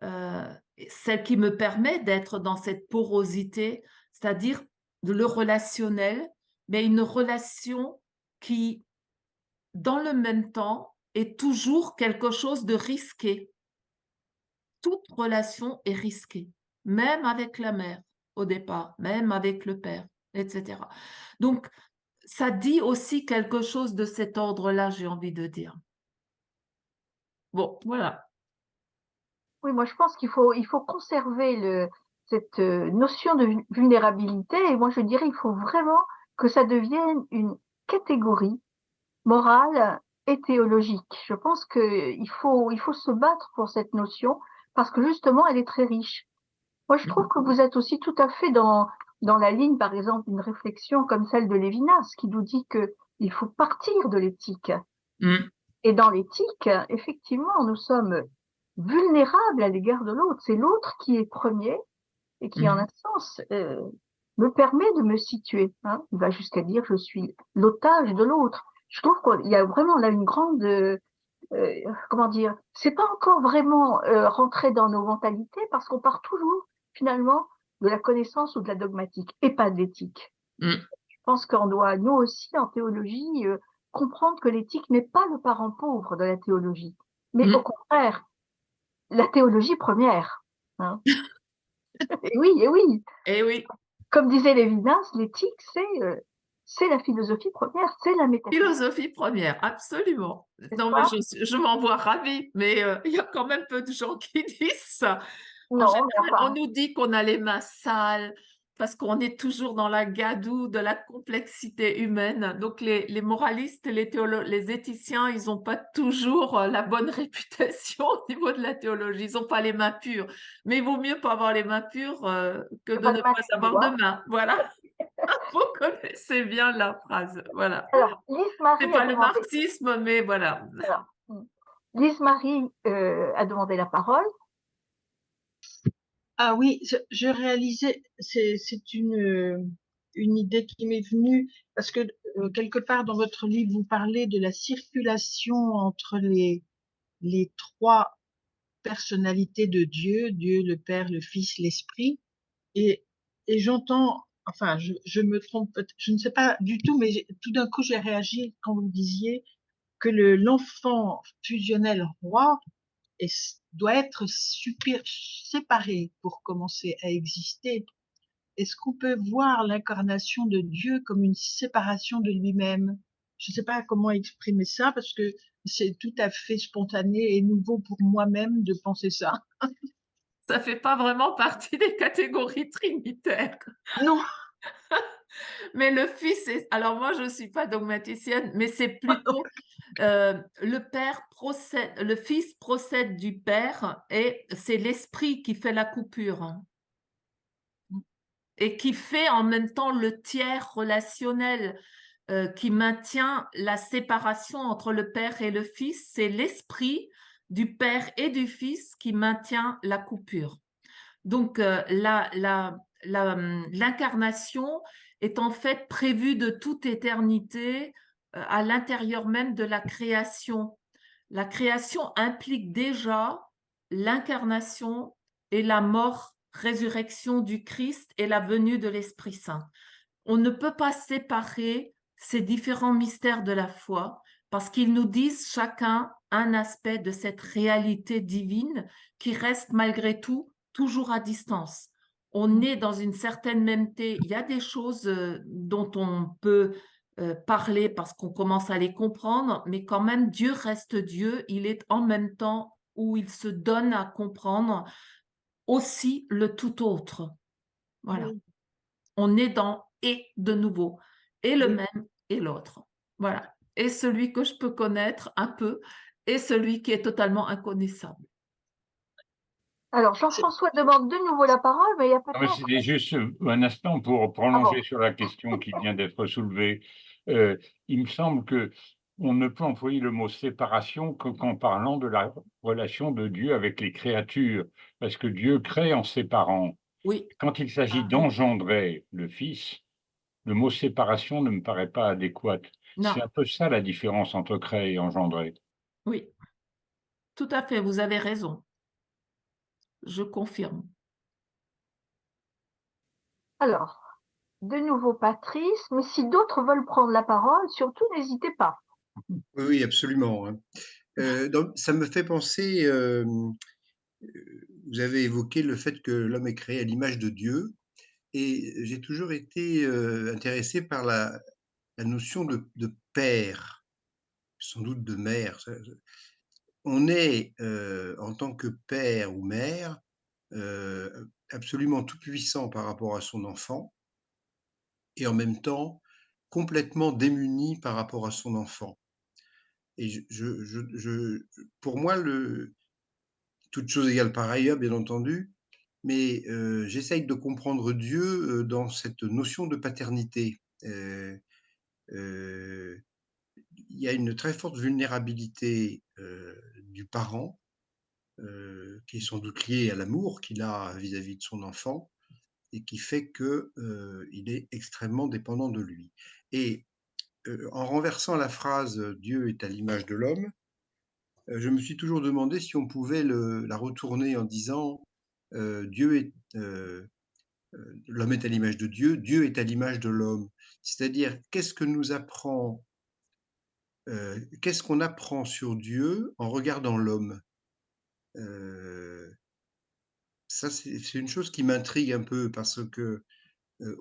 Speaker 2: celle qui me permet d'être dans cette porosité, c'est-à-dire le relationnel, mais une relation qui, dans le même temps, est toujours quelque chose de risqué. Toute relation est risquée, même avec la mère au départ, même avec le père, etc. Donc, ça dit aussi quelque chose de cet ordre-là, j'ai envie de dire. Bon, voilà.
Speaker 1: Oui, moi je pense il faut conserver cette notion de vulnérabilité et moi je dirais il faut vraiment que ça devienne une catégorie morale et théologique. Je pense qu'il il faut se battre pour cette notion parce que justement elle est très riche. Moi je trouve que vous êtes aussi tout à fait dans la ligne par exemple d'une réflexion comme celle de Lévinas qui nous dit que il faut partir de l'éthique.
Speaker 2: Mm.
Speaker 1: Et dans l'éthique, effectivement, nous sommes vulnérables à l'égard de l'autre. C'est l'autre qui est premier et qui, en un sens, me permet de me situer. Hein. Il va jusqu'à dire je suis l'otage de l'autre. Je trouve qu'il y a vraiment là une grande, comment dire, c'est pas encore vraiment rentré dans nos mentalités parce qu'on part toujours finalement de la connaissance ou de la dogmatique et pas de l'éthique.
Speaker 2: Mm.
Speaker 1: Je pense qu'on doit, nous aussi, en théologie, comprendre que l'éthique n'est pas le parent pauvre de la théologie, mais au contraire, la théologie première. Hein. Et oui, et oui.
Speaker 2: Et oui.
Speaker 1: Comme disait Lévinas, l'éthique, c'est la philosophie première, c'est la métaphysique.
Speaker 2: Philosophie première, absolument. Non, mais je m'en vois ravie, mais il y a quand même peu de gens qui disent ça. En général, on nous dit qu'on a les mains sales parce qu'on est toujours dans la gadoue de la complexité humaine. Donc, les moralistes et les éthiciens, ils n'ont pas toujours la bonne réputation au niveau de la théologie. Ils n'ont pas les mains pures. Mais il vaut mieux pas avoir les mains pures que de ne pas avoir de mains. Voilà. Vous connaissez bien la phrase. Voilà.
Speaker 1: Alors,
Speaker 2: c'est pas le marxisme, mais voilà.
Speaker 1: Lise-Marie a demandé la parole.
Speaker 6: Ah oui, je réalisais, c'est une idée qui m'est venue parce que quelque part dans votre livre, vous parlez de la circulation entre les trois personnalités de Dieu, Dieu le Père, le Fils, l'Esprit, et j'entends, enfin, je me trompe, je ne sais pas du tout, mais tout d'un coup j'ai réagi quand vous disiez que l'enfant fusionnel roi doit être séparé pour commencer à exister. Est-ce qu'on peut voir l'incarnation de Dieu comme une séparation de lui-même? Je ne sais pas comment exprimer ça parce que c'est tout à fait spontané et nouveau pour moi-même de penser ça.
Speaker 2: Ça fait pas vraiment partie des catégories trinitaires.
Speaker 6: Non.
Speaker 2: Mais le Fils, alors moi je ne suis pas dogmaticienne, mais c'est plutôt le Fils procède du Père et c'est l'Esprit qui fait la coupure. et qui fait en même temps le tiers relationnel qui maintient la séparation entre le Père et le Fils. C'est l'esprit du Père et du Fils qui maintient la coupure. Donc, l'incarnation est en fait prévue de toute éternité à l'intérieur même de la création. La création implique déjà l'incarnation et la mort, résurrection du Christ et la venue de l'Esprit Saint. On ne peut pas séparer ces différents mystères de la foi parce qu'ils nous disent chacun un aspect de cette réalité divine qui reste malgré tout toujours à distance. On est dans une certaine mêmeté. Il y a des choses dont on peut parler parce qu'on commence à les comprendre, mais quand même, Dieu reste Dieu. Il est en même temps où il se donne à comprendre aussi le tout autre. Voilà.
Speaker 6: Oui.
Speaker 2: On est dans et de nouveau, et le
Speaker 6: Oui.
Speaker 2: même et l'autre. Voilà. Et celui que je peux connaître un peu, et celui qui est totalement inconnaissable.
Speaker 1: Alors, Jean-François demande de nouveau la parole, mais il n'y a pas de
Speaker 5: Mais
Speaker 1: temps.
Speaker 5: c'était juste un instant pour
Speaker 1: Ah
Speaker 5: prolonger
Speaker 1: bon.
Speaker 5: sur la question qui vient d'être soulevée. Il me semble que on ne peut employer le mot séparation qu'en parlant de la relation de Dieu avec les créatures, parce que Dieu crée en séparant.
Speaker 2: Oui.
Speaker 5: Quand il s'agit d'engendrer le Fils, le mot séparation ne me paraît pas adéquat.
Speaker 2: Non.
Speaker 5: C'est un peu ça la différence entre créer et engendrer.
Speaker 2: Oui. Tout à fait, vous avez raison. Je confirme.
Speaker 1: Alors, de nouveau Patrice, mais si d'autres veulent prendre la parole, surtout n'hésitez pas.
Speaker 3: Oui, oui, absolument, hein. Ça me fait penser, vous avez évoqué le fait que l'homme est créé à l'image de Dieu et j'ai toujours été, intéressé par la notion de père, sans doute de mère. On est, en tant que père ou mère, absolument tout puissant par rapport à son enfant et en même temps complètement démuni par rapport à son enfant. Et pour moi, toutes choses égales par ailleurs, bien entendu, mais j'essaye de comprendre Dieu dans cette notion de paternité. Euh, il y a une très forte vulnérabilité du parent qui est sans doute liée à l'amour qu'il a vis-à-vis de son enfant et qui fait que il est extrêmement dépendant de lui. Et en renversant la phrase Dieu est à l'image de l'homme, je me suis toujours demandé si on pouvait la retourner en disant Dieu est l'homme est à l'image de Dieu, Dieu est à l'image de l'homme. C'est-à-dire qu'est-ce qu'on apprend sur Dieu en regardant l'homme. Ça c'est une chose qui m'intrigue un peu parce que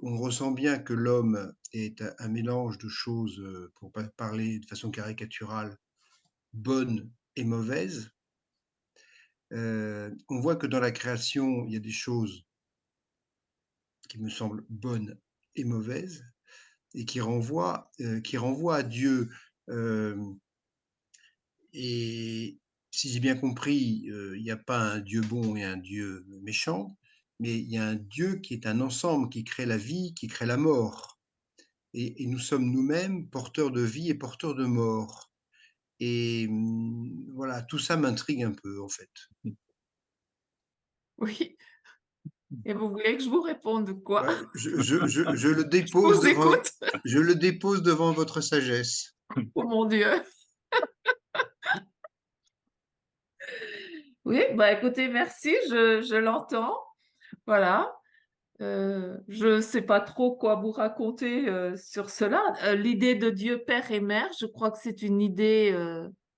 Speaker 3: on ressent bien que l'homme est un mélange de choses, pour pas parler de façon caricaturale, bonnes et mauvaises. On voit que dans la création, il y a des choses qui me semblent bonnes et mauvaises et qui renvoient à Dieu. Et si j'ai bien compris, il n'y a pas un Dieu bon et un Dieu méchant, mais il y a un Dieu qui est un ensemble, qui crée la vie, qui crée la mort. Et nous sommes nous-mêmes porteurs de vie et porteurs de mort. Et voilà, tout ça m'intrigue un peu, en fait.
Speaker 2: Oui. Et vous voulez que je vous réponde quoi?
Speaker 3: Ouais, je le
Speaker 2: Je
Speaker 3: dépose
Speaker 2: vous écoute.
Speaker 3: je le dépose devant votre sagesse.
Speaker 2: Oh mon Dieu. Oui, bah écoutez, merci, je l'entends. Voilà. Je ne sais pas trop quoi vous raconter sur cela. L'idée de Dieu Père et Mère, je crois que c'est une idée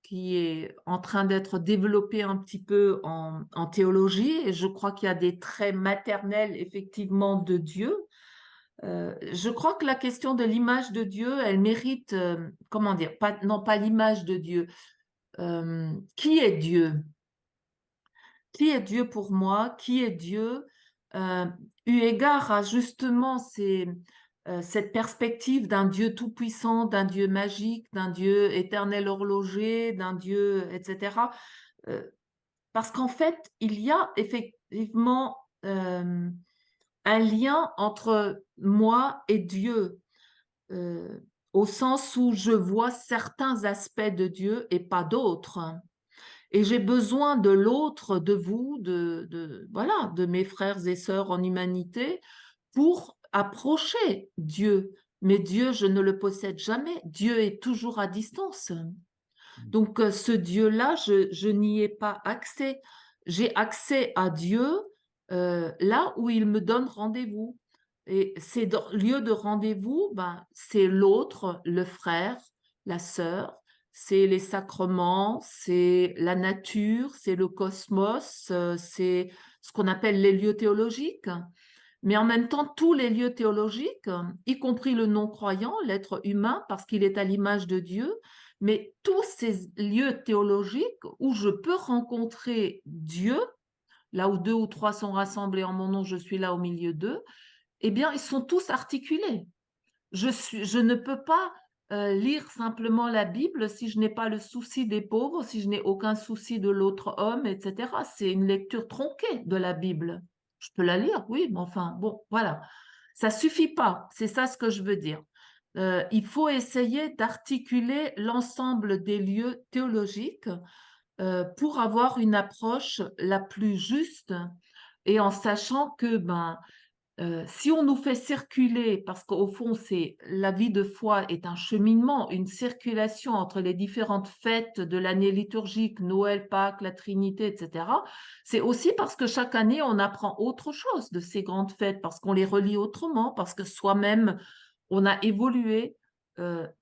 Speaker 2: qui est en train d'être développée un petit peu en théologie et je crois qu'il y a des traits maternels effectivement de Dieu. Je crois que la question de l'image de Dieu, elle mérite, comment dire, non pas l'image de Dieu. Qui est Dieu? Qui est Dieu pour moi? Qui est Dieu? Eu égard à justement cette perspective d'un Dieu tout-puissant, d'un Dieu magique, d'un Dieu éternel horloger, d'un Dieu, etc. Parce qu'en fait, il y a effectivement un lien entre moi et Dieu, au sens où je vois certains aspects de Dieu et pas d'autres. Et j'ai besoin de l'autre, de vous, voilà, de mes frères et sœurs en humanité, pour approcher Dieu. Mais Dieu, je ne le possède jamais. Dieu est toujours à distance. Donc, ce Dieu-là, je n'y ai pas accès. J'ai accès à Dieu là où il me donne rendez-vous. Et ces lieux de rendez-vous, ben, c'est l'autre, le frère, la sœur, c'est les sacrements, c'est la nature, c'est le cosmos, c'est ce qu'on appelle les lieux théologiques. Mais en même temps, tous les lieux théologiques, y compris le non-croyant, l'être humain, parce qu'il est à l'image de Dieu, mais tous ces lieux théologiques où je peux rencontrer Dieu, là où 2 ou 3 sont rassemblés en mon nom, je suis là au milieu d'eux, eh bien, ils sont tous articulés. Je ne peux pas lire simplement la Bible si je n'ai pas le souci des pauvres, si je n'ai aucun souci de l'autre homme, etc. C'est une lecture tronquée de la Bible. Je peux la lire, oui, mais enfin, bon, voilà. Ça suffit pas, c'est ça ce que je veux dire. Il faut essayer d'articuler l'ensemble des lieux théologiques pour avoir une approche la plus juste et en sachant que si on nous fait circuler, parce qu'au fond, la vie de foi est un cheminement, une circulation entre les différentes fêtes de l'année liturgique, Noël, Pâques, la Trinité, etc., c'est aussi parce que chaque année, on apprend autre chose de ces grandes fêtes, parce qu'on les relie autrement, parce que soi-même, on a évolué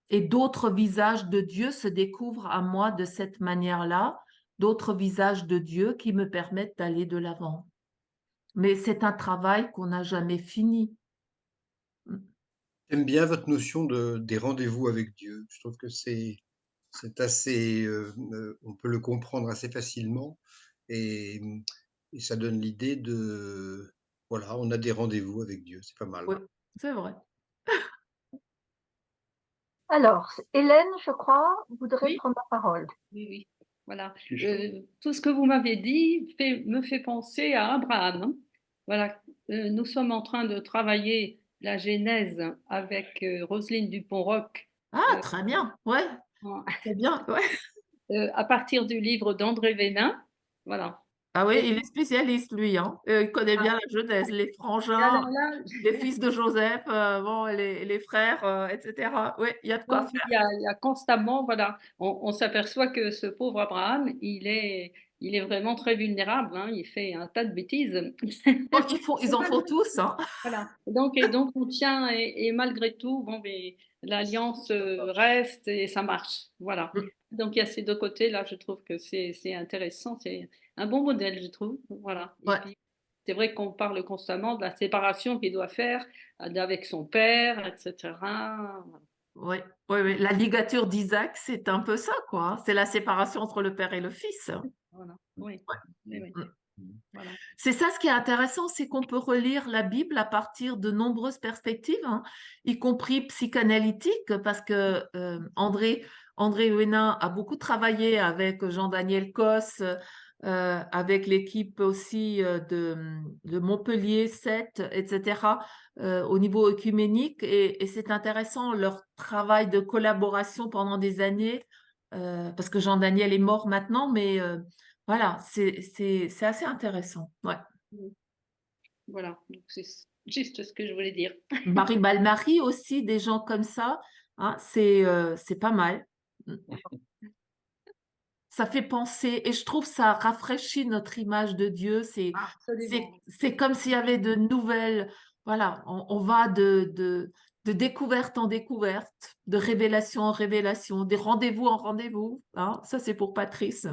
Speaker 2: et d'autres visages de Dieu se découvrent à moi de cette manière-là, d'autres visages de Dieu qui me permettent d'aller de l'avant. Mais c'est un travail qu'on n'a jamais fini.
Speaker 3: J'aime bien votre notion des rendez-vous avec Dieu. Je trouve que c'est assez, on peut le comprendre assez facilement et, et ça donne l'idée de, voilà, on a des rendez-vous avec Dieu, c'est pas mal.
Speaker 2: Oui, c'est vrai.
Speaker 1: Alors, Hélène, je crois, voudrait
Speaker 7: Oui.
Speaker 1: prendre la parole.
Speaker 7: Oui, oui, voilà. Tout ce que vous m'avez dit me fait penser à Abraham, hein. Voilà, nous sommes en train de travailler la Genèse avec Roselyne Dupont-Roch.
Speaker 2: Ah, très bien, ouais, c'est bien, ouais.
Speaker 7: À partir du livre d'André Vénin. Voilà.
Speaker 2: Ah oui,
Speaker 7: Et-
Speaker 2: il est spécialiste, lui, hein. Il connaît bien la Genèse, les frangins,
Speaker 7: alors là,
Speaker 2: les fils de Joseph, bon, les frères, etc. Oui, il y a de quoi
Speaker 7: donc,
Speaker 2: faire.
Speaker 7: il y a constamment, voilà, on s'aperçoit que ce pauvre Abraham, il est vraiment très vulnérable, hein, il fait un tas de bêtises.
Speaker 2: Oh, ils en font tous, hein.
Speaker 7: Voilà. Et donc on tient, et malgré tout, bon, mais l'alliance reste et ça marche. Voilà. Donc il y a ces deux côtés-là, je trouve que c'est intéressant, c'est un bon modèle, je trouve. Voilà. Et
Speaker 2: Ouais.
Speaker 7: puis, c'est vrai qu'on parle constamment de la séparation qu'il doit faire avec son père, etc.
Speaker 2: Oui, oui, oui. La ligature d'Isaac, c'est un peu ça, quoi, hein. C'est la séparation entre le père et le fils.
Speaker 7: Voilà. Oui.
Speaker 2: Ouais.
Speaker 7: Oui, oui.
Speaker 2: Mm.
Speaker 7: Voilà.
Speaker 2: C'est ça ce qui est intéressant, c'est qu'on peut relire la Bible à partir de nombreuses perspectives, hein, y compris psychanalytiques, parce que André Hénin a beaucoup travaillé avec Jean-Daniel Cos, avec l'équipe aussi de Montpellier 7, etc., au niveau œcuménique. Et c'est intéressant leur travail de collaboration pendant des années, parce que Jean-Daniel est mort maintenant, mais voilà, c'est assez intéressant. Ouais.
Speaker 7: Voilà. Donc, c'est juste ce que je voulais dire.
Speaker 2: Marie Balmary aussi, des gens comme ça, hein, c'est pas mal. Ça fait penser, et je trouve ça rafraîchit notre image de Dieu.
Speaker 7: Absolument.
Speaker 2: C'est comme s'il y avait de nouvelles, voilà, on va de découverte en découverte, de révélation en révélation, des rendez-vous en rendez-vous, hein. Ça, c'est pour Patrice.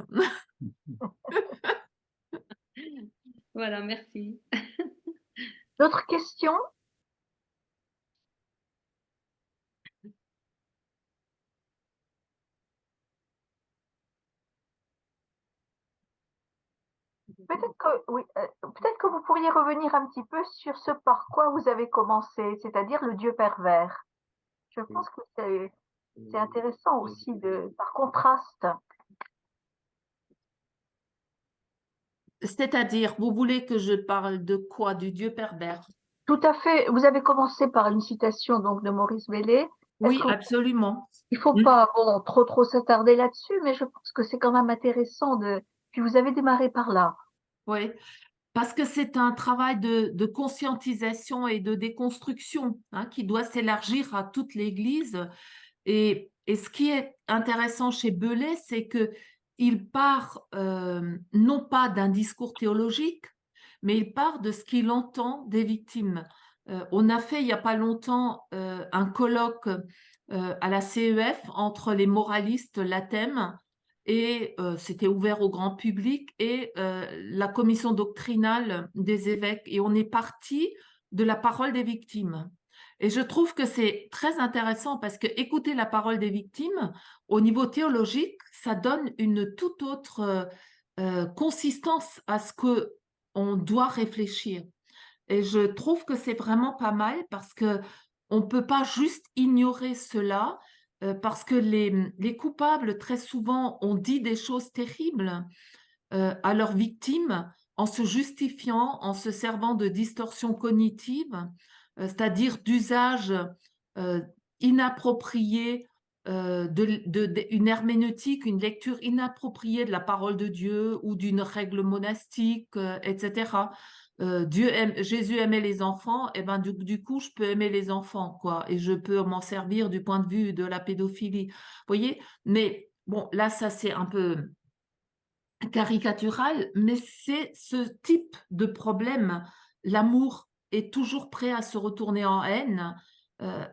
Speaker 7: Voilà, merci.
Speaker 1: D'autres questions? Peut-être que, oui, peut-être que vous pourriez revenir un petit peu sur ce par quoi vous avez commencé, c'est-à-dire le Dieu pervers. Je pense que c'est intéressant aussi par contraste.
Speaker 2: C'est-à-dire, vous voulez que je parle de quoi? Du Dieu pervers?
Speaker 1: Tout à fait. Vous avez commencé par une citation donc de Maurice Bellay.
Speaker 2: Oui, absolument.
Speaker 1: Il faut pas trop s'attarder là-dessus, mais je pense que c'est quand même intéressant de. Puis vous avez démarré par là.
Speaker 2: Oui, parce que c'est un travail de conscientisation et de déconstruction qui doit s'élargir à toute l'Église. Et ce qui est intéressant chez Bellay, c'est qu'il part non pas d'un discours théologique, mais il part de ce qu'il entend des victimes. On a fait il n'y a pas longtemps un colloque à la CEF entre les moralistes lathèmes et c'était ouvert au grand public et la commission doctrinale des évêques. Et on est parti de la parole des victimes. Et je trouve que c'est très intéressant parce que écouter la parole des victimes, au niveau théologique, ça donne une toute autre consistance à ce qu'on doit réfléchir. Et je trouve que c'est vraiment pas mal parce qu'on ne peut pas juste ignorer cela parce que les coupables, très souvent, ont dit des choses terribles à leurs victimes en se justifiant, en se servant de distorsions cognitives, c'est-à-dire d'usage inapproprié, une herméneutique, une lecture inappropriée de la parole de Dieu ou d'une règle monastique, etc. Jésus aimait les enfants, et ben du coup, je peux aimer les enfants, quoi, et je peux m'en servir du point de vue de la pédophilie. Vous voyez? Mais bon, là, ça, c'est un peu caricatural, mais c'est ce type de problème. L'amour est toujours prêt à se retourner en haine.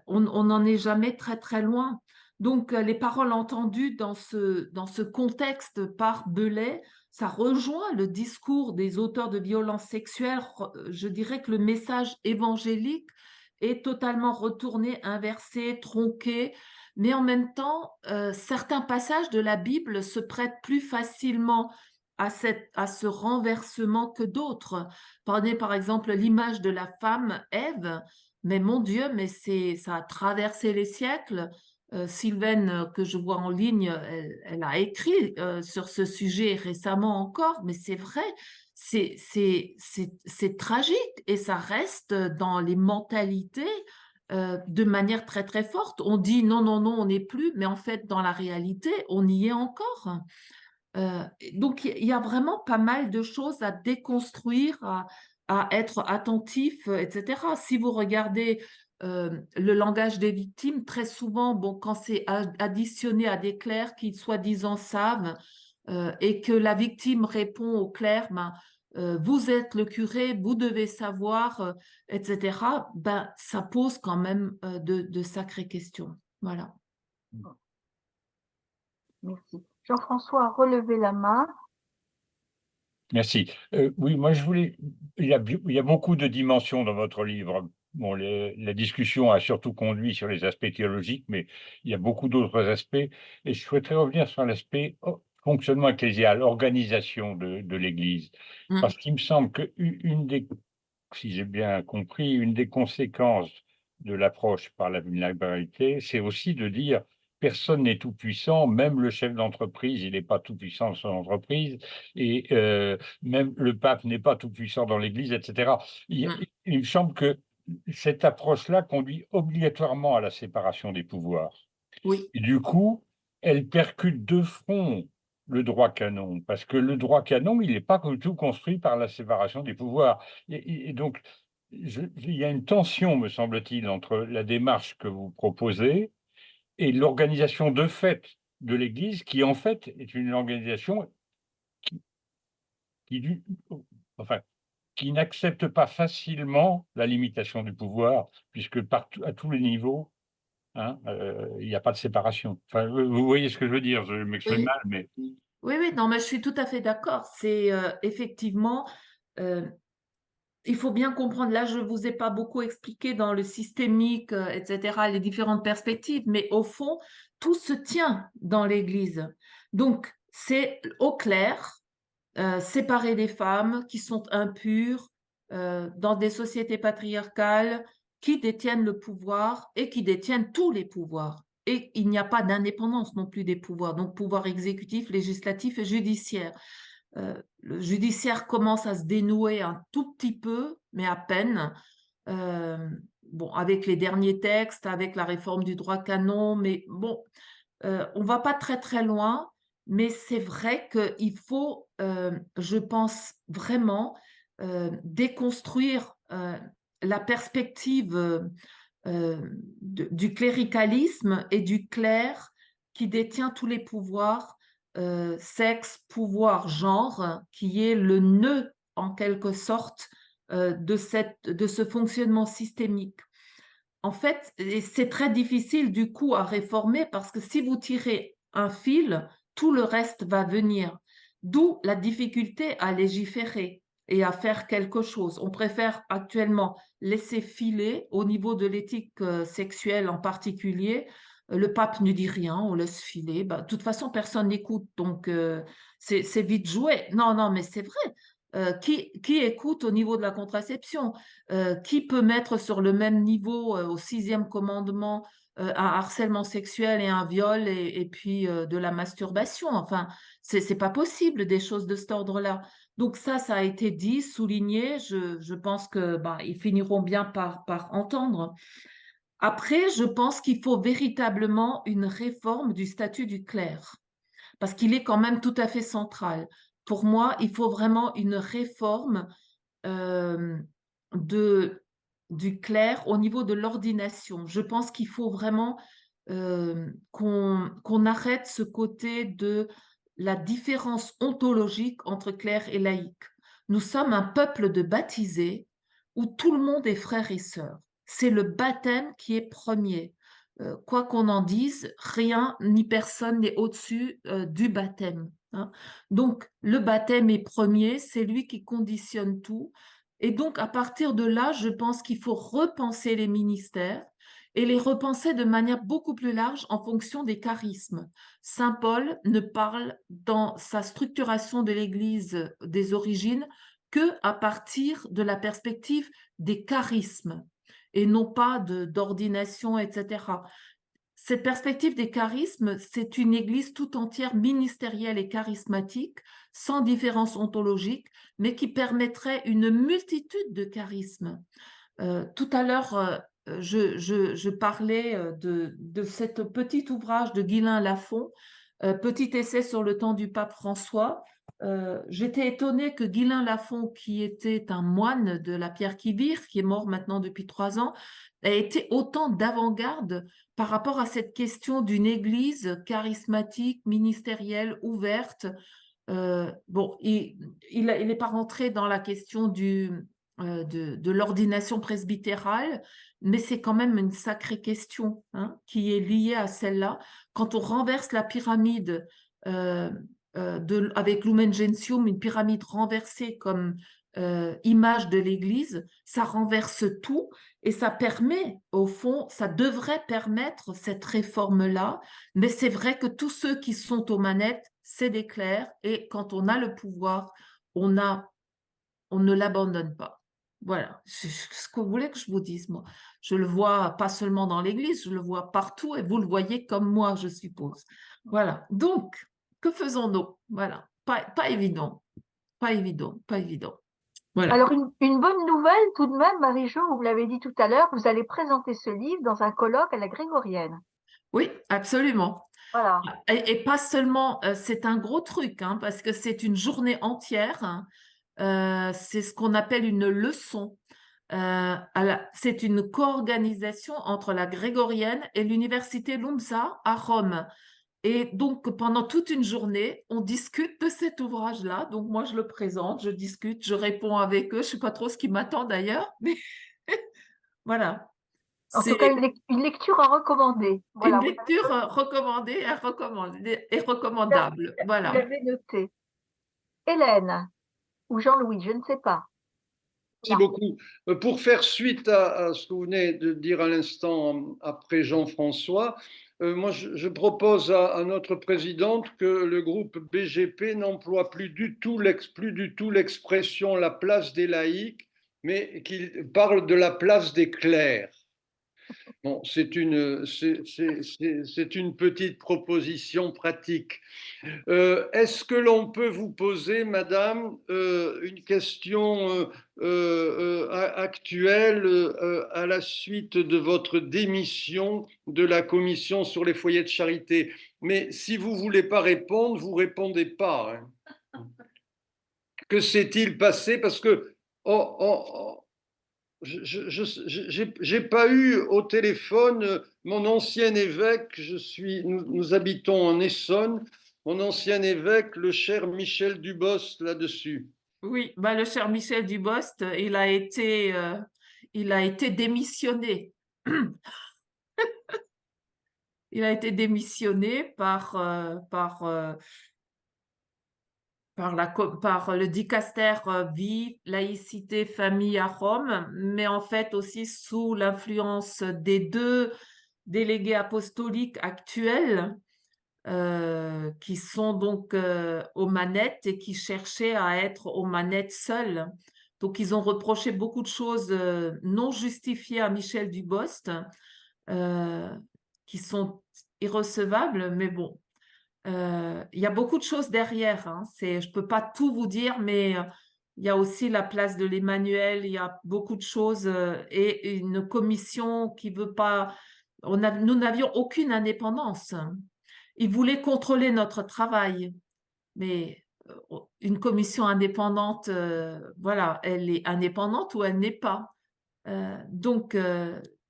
Speaker 2: On n'en est jamais très, très loin. Donc, les paroles entendues dans ce contexte par Bellay, ça rejoint le discours des auteurs de violences sexuelles. Je dirais que le message évangélique est totalement retourné, inversé, tronqué, mais en même temps, certains passages de la Bible se prêtent plus facilement à ce renversement que d'autres. Prenez par exemple l'image de la femme Ève, mais mon Dieu, mais ça a traversé les siècles. Sylvaine, que je vois en ligne, elle a écrit sur ce sujet récemment encore, mais c'est vrai, c'est tragique et ça reste dans les mentalités de manière très très forte. On dit non, non, non, on n'est plus, mais en fait, dans la réalité, on y est encore. Donc, il y a vraiment pas mal de choses à déconstruire, à être attentif, etc. Si vous regardez le langage des victimes, très souvent, bon, quand c'est additionné à des clercs qui soi-disant savent et que la victime répond au clerc, ben, vous êtes le curé, vous devez savoir, etc., ben, ça pose quand même de sacrées questions. Voilà.
Speaker 1: Merci. Jean-François a relevé la main.
Speaker 5: Merci. Oui, moi je voulais. Il y a beaucoup de dimensions dans votre livre. Bon, la discussion a surtout conduit sur les aspects théologiques, mais il y a beaucoup d'autres aspects. Et je souhaiterais revenir sur l'aspect fonctionnement ecclésial, organisation de l'Église. Parce qu'il me semble que si j'ai bien compris, une des conséquences de l'approche par la vulnérabilité, c'est aussi de dire personne n'est tout puissant, même le chef d'entreprise, il n'est pas tout puissant dans son entreprise, et même le pape n'est pas tout puissant dans l'Église, etc. Il me semble que cette approche-là conduit obligatoirement à la séparation des pouvoirs.
Speaker 2: Oui.
Speaker 5: Et du coup, elle percute de front le droit canon, parce que le droit canon, il n'est pas du tout construit par la séparation des pouvoirs. Et donc, il y a une tension, me semble-t-il, entre la démarche que vous proposez et l'organisation de fait de l'Église, qui en fait est une organisation qui n'accepte pas facilement la limitation du pouvoir, puisque à tous les niveaux, il n'y a pas de séparation. Enfin, vous voyez ce que je veux dire, je m'exprime mal, mais...
Speaker 2: Oui, non, mais je suis tout à fait d'accord. C'est effectivement, il faut bien comprendre, là, je ne vous ai pas beaucoup expliqué dans le systémique, etc., les différentes perspectives, mais au fond, tout se tient dans l'Église. Donc, c'est au clair, séparer des femmes qui sont impures dans des sociétés patriarcales qui détiennent le pouvoir et qui détiennent tous les pouvoirs. Et il n'y a pas d'indépendance non plus des pouvoirs, donc pouvoir exécutif, législatif et judiciaire. Le judiciaire commence à se dénouer un tout petit peu, mais à peine. bon, avec les derniers textes, avec la réforme du droit canon, mais bon, on va pas très très loin, mais c'est vrai qu'il faut, je pense vraiment, déconstruire la perspective du cléricalisme et du clerc qui détient tous les pouvoirs, sexe, pouvoir, genre, qui est le nœud en quelque sorte de ce fonctionnement systémique. En fait, et c'est très difficile du coup à réformer parce que si vous tirez un fil, tout le reste va venir. D'où la difficulté à légiférer et à faire quelque chose. On préfère actuellement laisser filer au niveau de l'éthique sexuelle en particulier. Le pape ne dit rien, on laisse filer. Bah, de toute façon, personne n'écoute, donc c'est vite joué. Non, non, mais c'est vrai. Qui écoute au niveau de la contraception? Qui peut mettre sur le même niveau, au 6e commandement, un harcèlement sexuel et un viol et puis de la masturbation? Enfin, c'est pas possible des choses de cet ordre-là. Donc ça a été dit, souligné. Je pense que ben, ils finiront bien par entendre. Après, je pense qu'il faut véritablement une réforme du statut du clerc parce qu'il est quand même tout à fait central. Pour moi, il faut vraiment une réforme euh, du clerc au niveau de l'ordination. Je pense qu'il faut vraiment qu'on arrête ce côté de la différence ontologique entre clerc et laïc. Nous sommes un peuple de baptisés où tout le monde est frère et sœur. C'est le baptême qui est premier. Quoi qu'on en dise, rien ni personne n'est au-dessus du baptême, hein. Donc, le baptême est premier, c'est lui qui conditionne tout. Et donc, à partir de là, je pense qu'il faut repenser les ministères et les repenser de manière beaucoup plus large en fonction des charismes. Saint Paul ne parle dans sa structuration de l'Église des origines que à partir de la perspective des charismes et non pas d'ordination, etc. Cette perspective des charismes, c'est une Église tout entière ministérielle et charismatique, sans différence ontologique, mais qui permettrait une multitude de charismes. Tout à l'heure, je parlais de cet petit ouvrage de Guylain Lafon, Petit essai sur le temps du pape François. J'étais étonnée que Guylain Lafon, qui était un moine de la Pierre qui vire, qui est mort maintenant depuis 3 ans, ait été autant d'avant-garde par rapport à cette question d'une église charismatique, ministérielle, ouverte. Bon, il n'est pas rentré dans la question de l'ordination presbytérale, mais c'est quand même une sacrée question, hein, qui est liée à celle-là. Quand on renverse la pyramide avec Lumen Gentium, une pyramide renversée comme image de l'Église, ça renverse tout et ça permet, au fond, ça devrait permettre cette réforme-là, mais c'est vrai que tous ceux qui sont aux manettes, c'est des clercs et quand on a le pouvoir, on ne l'abandonne pas. Voilà, c'est ce que vous voulez que je vous dise, moi. Je le vois pas seulement dans l'Église, je le vois partout et vous le voyez comme moi, je suppose. Voilà, donc, que faisons-nous? Voilà, pas évident, pas évident, pas évident. Voilà.
Speaker 1: Alors, une bonne nouvelle tout de même, Marie-Jo, vous l'avez dit tout à l'heure, vous allez présenter ce livre dans un colloque à la Grégorienne.
Speaker 2: Oui, absolument.
Speaker 1: Voilà.
Speaker 2: Et pas seulement, c'est un gros truc, hein, parce que c'est une journée entière, hein. C'est ce qu'on appelle une leçon. C'est une co-organisation entre la Grégorienne et l'université LUMSA à Rome. Et donc, pendant toute une journée, on discute de cet ouvrage-là. Donc, moi, je le présente, je discute, je réponds avec eux. Je ne sais pas trop ce qu'ils m'attendent d'ailleurs, mais voilà.
Speaker 1: En
Speaker 2: C'est
Speaker 1: tout cas, une lecture à recommander. Voilà,
Speaker 2: une lecture recommandée et recommandable.
Speaker 1: vous
Speaker 2: Voilà.
Speaker 1: l'avez noté. Hélène ou Jean-Louis, je ne sais pas.
Speaker 4: Merci beaucoup. Pour faire suite à ce que vous venez de dire à l'instant après Jean-François, moi je propose à notre présidente que le groupe BGP n'emploie plus du tout l'expression la place des laïcs, mais qu'il parle de la place des clercs. Bon, c'est une petite proposition pratique. Est-ce que l'on peut vous poser, madame, une question actuelle à la suite de votre démission de la commission sur les foyers de charité? Mais si vous ne voulez pas répondre, vous ne répondez pas. Hein. Que s'est-il passé? Parce que j'ai pas eu au téléphone mon ancien évêque. Nous habitons en Essonne. Mon ancien évêque, le cher Michel Dubost, là-dessus.
Speaker 2: Oui, bah, le cher Michel Dubost, il a été démissionné. Il a été démissionné par le dicaster Vie, Laïcité, Famille à Rome, mais en fait aussi sous l'influence des 2 délégués apostoliques actuels qui sont donc aux manettes et qui cherchaient à être aux manettes seuls. Donc, ils ont reproché beaucoup de choses non justifiées à Michel Dubost, qui sont irrecevables, mais bon, il y a beaucoup de choses derrière. Hein. Je ne peux pas tout vous dire, mais il y a aussi la place de l'Emmanuel, il y a beaucoup de choses et une commission qui ne veut pas… Nous n'avions aucune indépendance. Ils voulaient contrôler notre travail, mais une commission indépendante, voilà, elle est indépendante ou elle n'est pas. Donc,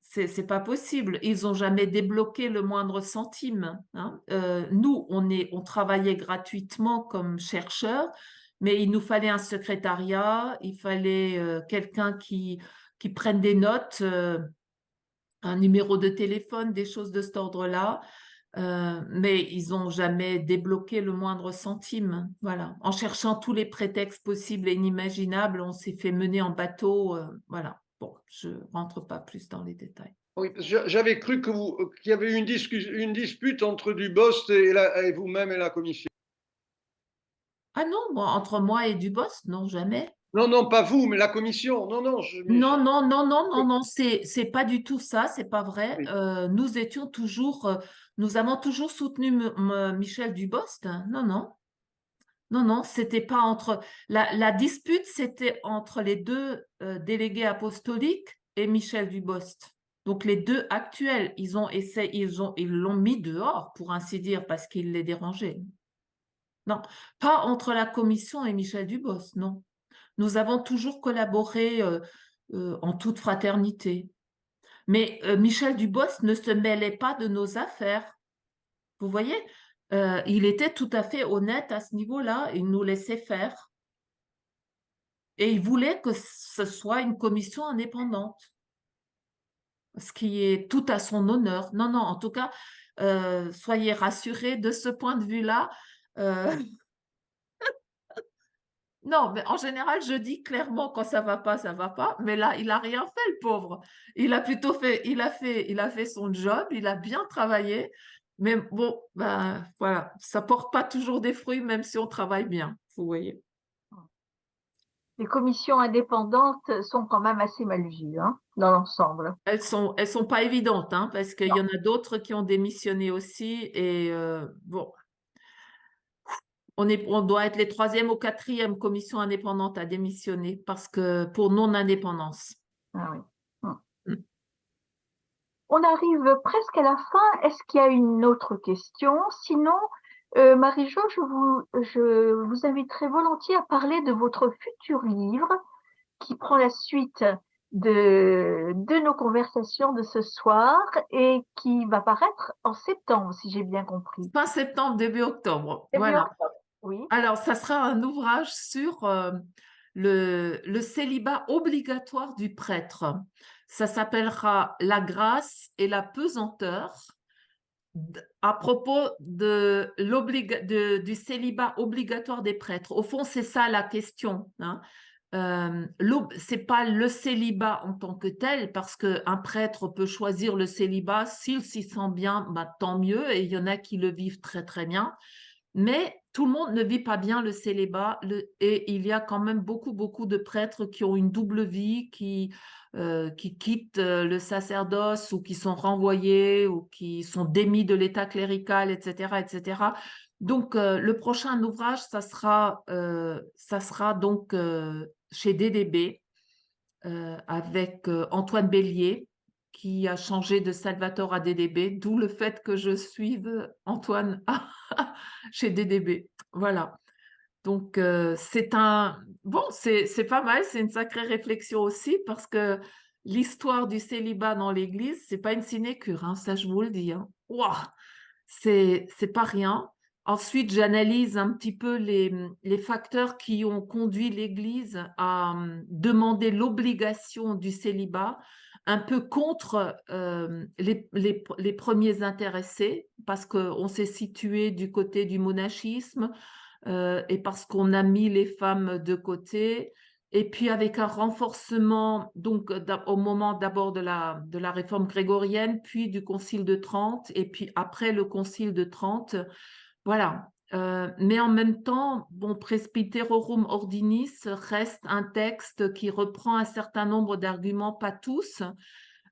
Speaker 2: c'est pas possible. Ils n'ont jamais débloqué le moindre centime. Hein. Nous, on travaillait gratuitement comme chercheurs, mais il nous fallait un secrétariat, il fallait quelqu'un qui prenne des notes, un numéro de téléphone, des choses de cet ordre-là. Mais ils n'ont jamais débloqué le moindre centime. Voilà. En cherchant tous les prétextes possibles et inimaginables, on s'est fait mener en bateau. Voilà. Bon, je ne rentre pas plus dans les détails.
Speaker 4: Oui, j'avais cru qu'il y avait eu une dispute entre Dubost et vous-même et la commission.
Speaker 2: Ah non, entre moi et Dubost, non, jamais.
Speaker 4: Non, non, pas vous, mais la commission. Non, non.
Speaker 2: Non, c'est pas du tout ça, c'est pas vrai.
Speaker 4: Oui.
Speaker 2: Nous avons toujours soutenu Michel Dubost. Non, c'était pas entre… La dispute, c'était entre les 2 délégués apostoliques et Michel Dubost. Donc, les 2 actuels, ils l'ont mis dehors, pour ainsi dire, parce qu'il les dérangeait. Non, pas entre la commission et Michel Dubost, non. Nous avons toujours collaboré en toute fraternité. Mais Michel Dubost ne se mêlait pas de nos affaires. Vous voyez, il était tout à fait honnête à ce niveau-là. Il nous laissait faire. Et il voulait que ce soit une commission indépendante. Ce qui est tout à son honneur. Non, en tout cas, soyez rassurés de ce point de vue-là. Non, mais en général, je dis clairement quand ça va pas, ça va pas. Mais là, il a rien fait, le pauvre. Il a fait son job, il a bien travaillé. Mais bon, ben voilà, ça porte pas toujours des fruits, même si on travaille bien, vous voyez.
Speaker 1: Les commissions indépendantes sont quand même assez mal vues, hein, dans l'ensemble.
Speaker 2: Elles sont pas évidentes, hein, parce qu'il y en a d'autres qui ont démissionné aussi. Et bon, on doit être les 3e ou 4e commissions indépendantes à démissionner parce que pour non-indépendance.
Speaker 1: Ah oui. On arrive presque à la fin. Est-ce qu'il y a une autre question? Sinon, Marie-Jo, je vous inviterai volontiers à parler de votre futur livre qui prend la suite de nos conversations de ce soir et qui va paraître en septembre, si j'ai bien compris.
Speaker 2: Fin septembre, début octobre. Voilà.
Speaker 1: Oui.
Speaker 2: Alors, ça sera un ouvrage sur le célibat obligatoire du prêtre. Ça s'appellera La grâce et la pesanteur à propos du célibat obligatoire des prêtres. Au fond, c'est ça la question. Hein. C'est pas le célibat en tant que tel, parce qu'un prêtre peut choisir le célibat s'il s'y sent bien, bah, tant mieux, et il y en a qui le vivent très très bien. Mais tout le monde ne vit pas bien le célibat et il y a quand même beaucoup de prêtres qui ont une double vie, qui quittent le sacerdoce ou qui sont renvoyés ou qui sont démis de l'état clérical, etc., etc. Donc, le prochain ouvrage, ça sera donc chez DDB avec Antoine Bélier, qui a changé de Salvatore à DDB, d'où le fait que je suive Antoine chez DDB. Voilà. Donc, c'est pas mal, c'est une sacrée réflexion aussi, parce que l'histoire du célibat dans l'Église, c'est pas une sinécure, hein, ça je vous le dis. Hein. Ouah, c'est pas rien. Ensuite, j'analyse un petit peu les facteurs qui ont conduit l'Église à demander l'obligation du célibat, un peu contre les premiers intéressés, parce qu'on s'est situé du côté du monachisme et parce qu'on a mis les femmes de côté. Et puis avec un renforcement, donc au moment d'abord de la réforme grégorienne, puis du Concile de Trente, et puis après le Concile de Trente, voilà. Mais en même temps, bon, Presbyterorum Ordinis reste un texte qui reprend un certain nombre d'arguments, pas tous,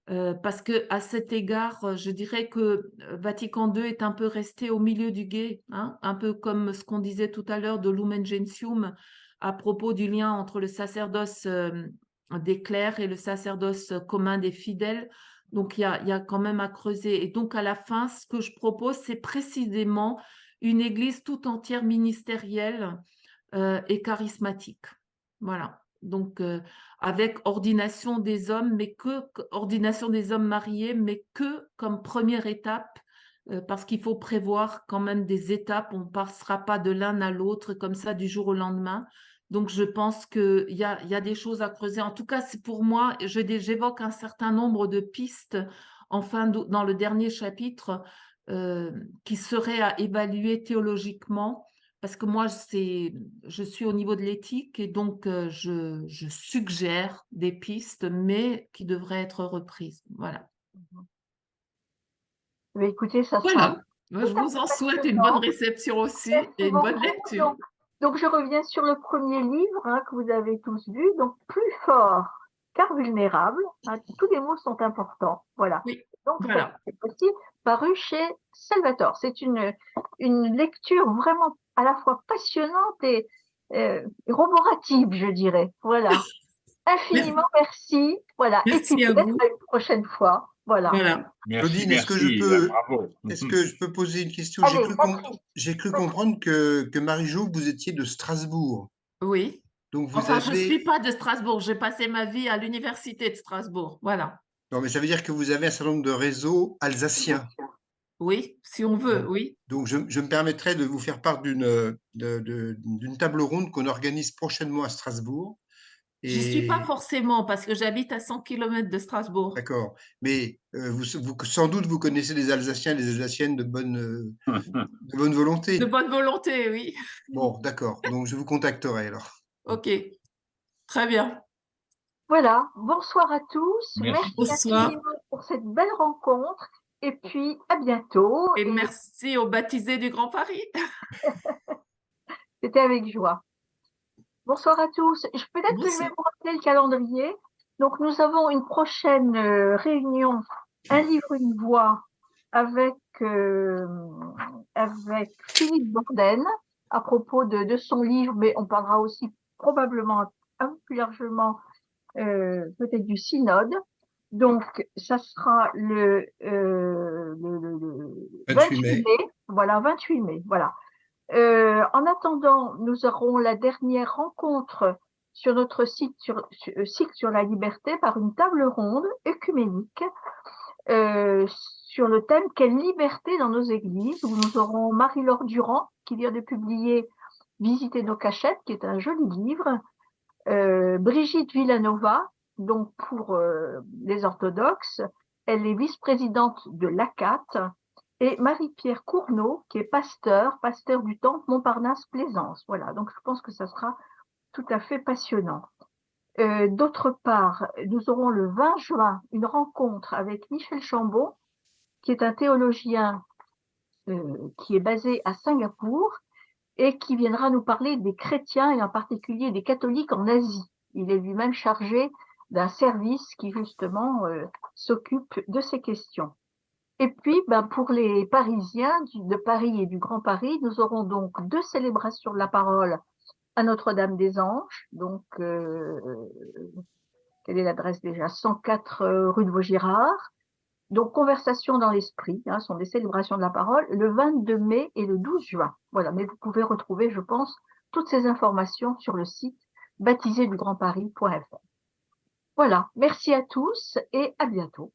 Speaker 2: parce qu'à cet égard, je dirais que Vatican II est un peu resté au milieu du gué, hein, un peu comme ce qu'on disait tout à l'heure de Lumen Gentium à propos du lien entre le sacerdoce des clercs et le sacerdoce commun des fidèles. Donc, il y a quand même à creuser. Et donc, à la fin, ce que je propose, c'est précisément une église tout entière ministérielle et charismatique. Voilà. Donc, avec ordination des hommes, ordination des hommes mariés, mais que comme première étape, parce qu'il faut prévoir quand même des étapes. On ne passera pas de l'un à l'autre comme ça du jour au lendemain. Donc, je pense qu'il y a des choses à creuser. En tout cas, c'est pour moi, j'évoque un certain nombre de pistes dans le dernier chapitre qui seraient à évaluer théologiquement. Parce que moi, je suis au niveau de l'éthique et donc je suggère des pistes, mais qui devraient être reprises. Voilà.
Speaker 1: Mais écoutez, ça sera
Speaker 2: Voilà. Moi,
Speaker 1: tout
Speaker 2: je
Speaker 1: à
Speaker 2: vous
Speaker 1: fait
Speaker 2: en souhaite une bonne
Speaker 1: passionnant.
Speaker 2: réception aussi
Speaker 1: Merci
Speaker 2: et une bonne
Speaker 1: beaucoup.
Speaker 2: lecture.
Speaker 1: Donc, je reviens sur le premier livre hein, que vous avez tous vu, donc Plus fort car vulnérable. Hein, tous les mots sont importants. Voilà.
Speaker 2: Oui,
Speaker 1: Donc,
Speaker 2: voilà.
Speaker 1: c'est aussi paru chez Salvatore. C'est une lecture vraiment à la fois passionnante et roborative, je dirais. Voilà. Infiniment merci. Voilà. Et puis
Speaker 2: Merci à
Speaker 1: peut-être
Speaker 2: vous.
Speaker 1: à une prochaine fois. Voilà.
Speaker 2: Voilà.
Speaker 3: Claudine, est-ce que je
Speaker 5: Merci,
Speaker 3: peux,
Speaker 5: bravo.
Speaker 3: est-ce que je peux poser une question?
Speaker 1: Allez, Patrick.
Speaker 3: J'ai cru comprendre que Marie-Jo, vous étiez de Strasbourg.
Speaker 2: Oui.
Speaker 3: Donc vous
Speaker 2: Enfin, je ne suis
Speaker 3: avez,
Speaker 2: pas de Strasbourg. J'ai passé ma vie à l'université de Strasbourg. Voilà.
Speaker 3: non, mais ça veut dire que vous avez un certain nombre de réseaux alsaciens.
Speaker 2: Oui, si on veut, oui.
Speaker 3: Donc je me permettrai de vous faire part d'une table ronde qu'on organise prochainement à Strasbourg.
Speaker 2: J'y suis pas
Speaker 3: Et
Speaker 2: forcément parce que j'habite à 100 km de Strasbourg.
Speaker 3: d'accord. Mais sans doute vous connaissez des Alsaciens, des Alsaciennes de bonne
Speaker 2: De
Speaker 3: volonté.
Speaker 2: bonne volonté, oui.
Speaker 3: Bon, d'accord. Donc je vous contacterai alors.
Speaker 2: Ok, très bien.
Speaker 1: Voilà, bonsoir à tous. Merci
Speaker 2: Bonsoir.
Speaker 1: infiniment pour cette belle rencontre. Et puis, à bientôt.
Speaker 2: Et
Speaker 1: Et
Speaker 2: merci aux baptisés du Grand Paris.
Speaker 1: c'était avec joie. Bonsoir à tous. Peut-être que je vais
Speaker 2: Bonsoir.
Speaker 1: vous rappeler le calendrier. Donc, nous avons une prochaine réunion, Un livre, une voix, avec Philippe Bourdaine à propos de son livre, mais on parlera aussi probablement un peu plus largement peut-être du synode. Donc, ça sera le
Speaker 3: 28
Speaker 1: 28
Speaker 3: mai.
Speaker 1: mai. Voilà, 28 mai. Voilà. En attendant, nous aurons la dernière rencontre sur notre site sur la liberté par une table ronde œcuménique sur le thème Quelle liberté dans nos églises, où nous aurons Marie-Laure Durand qui vient de publier Visiter nos cachettes, qui est un joli livre, Brigitte Villanova, donc pour les orthodoxes, elle est vice-présidente de l'ACAT, et Marie-Pierre Cournot, qui est pasteur du temple Montparnasse-Plaisance. Voilà, donc je pense que ça sera tout à fait passionnant. D'autre part, nous aurons le 20 juin une rencontre avec Michel Chambon, qui est un théologien qui est basé à Singapour et qui viendra nous parler des chrétiens et en particulier des catholiques en Asie. Il est lui-même chargé d'un service qui justement s'occupe de ces questions. Et puis, pour les Parisiens de Paris et du Grand Paris, nous aurons donc 2 célébrations de la parole à Notre-Dame-des-Anges. Donc, quelle est l'adresse déjà? 104 rue de Vaugirard. Donc, conversation dans l'esprit, sont des célébrations de la parole, le 22 mai et le 12 juin. Voilà, mais vous pouvez retrouver, je pense, toutes ces informations sur le site baptisédugrandparis.fr. Voilà, merci à tous et à bientôt.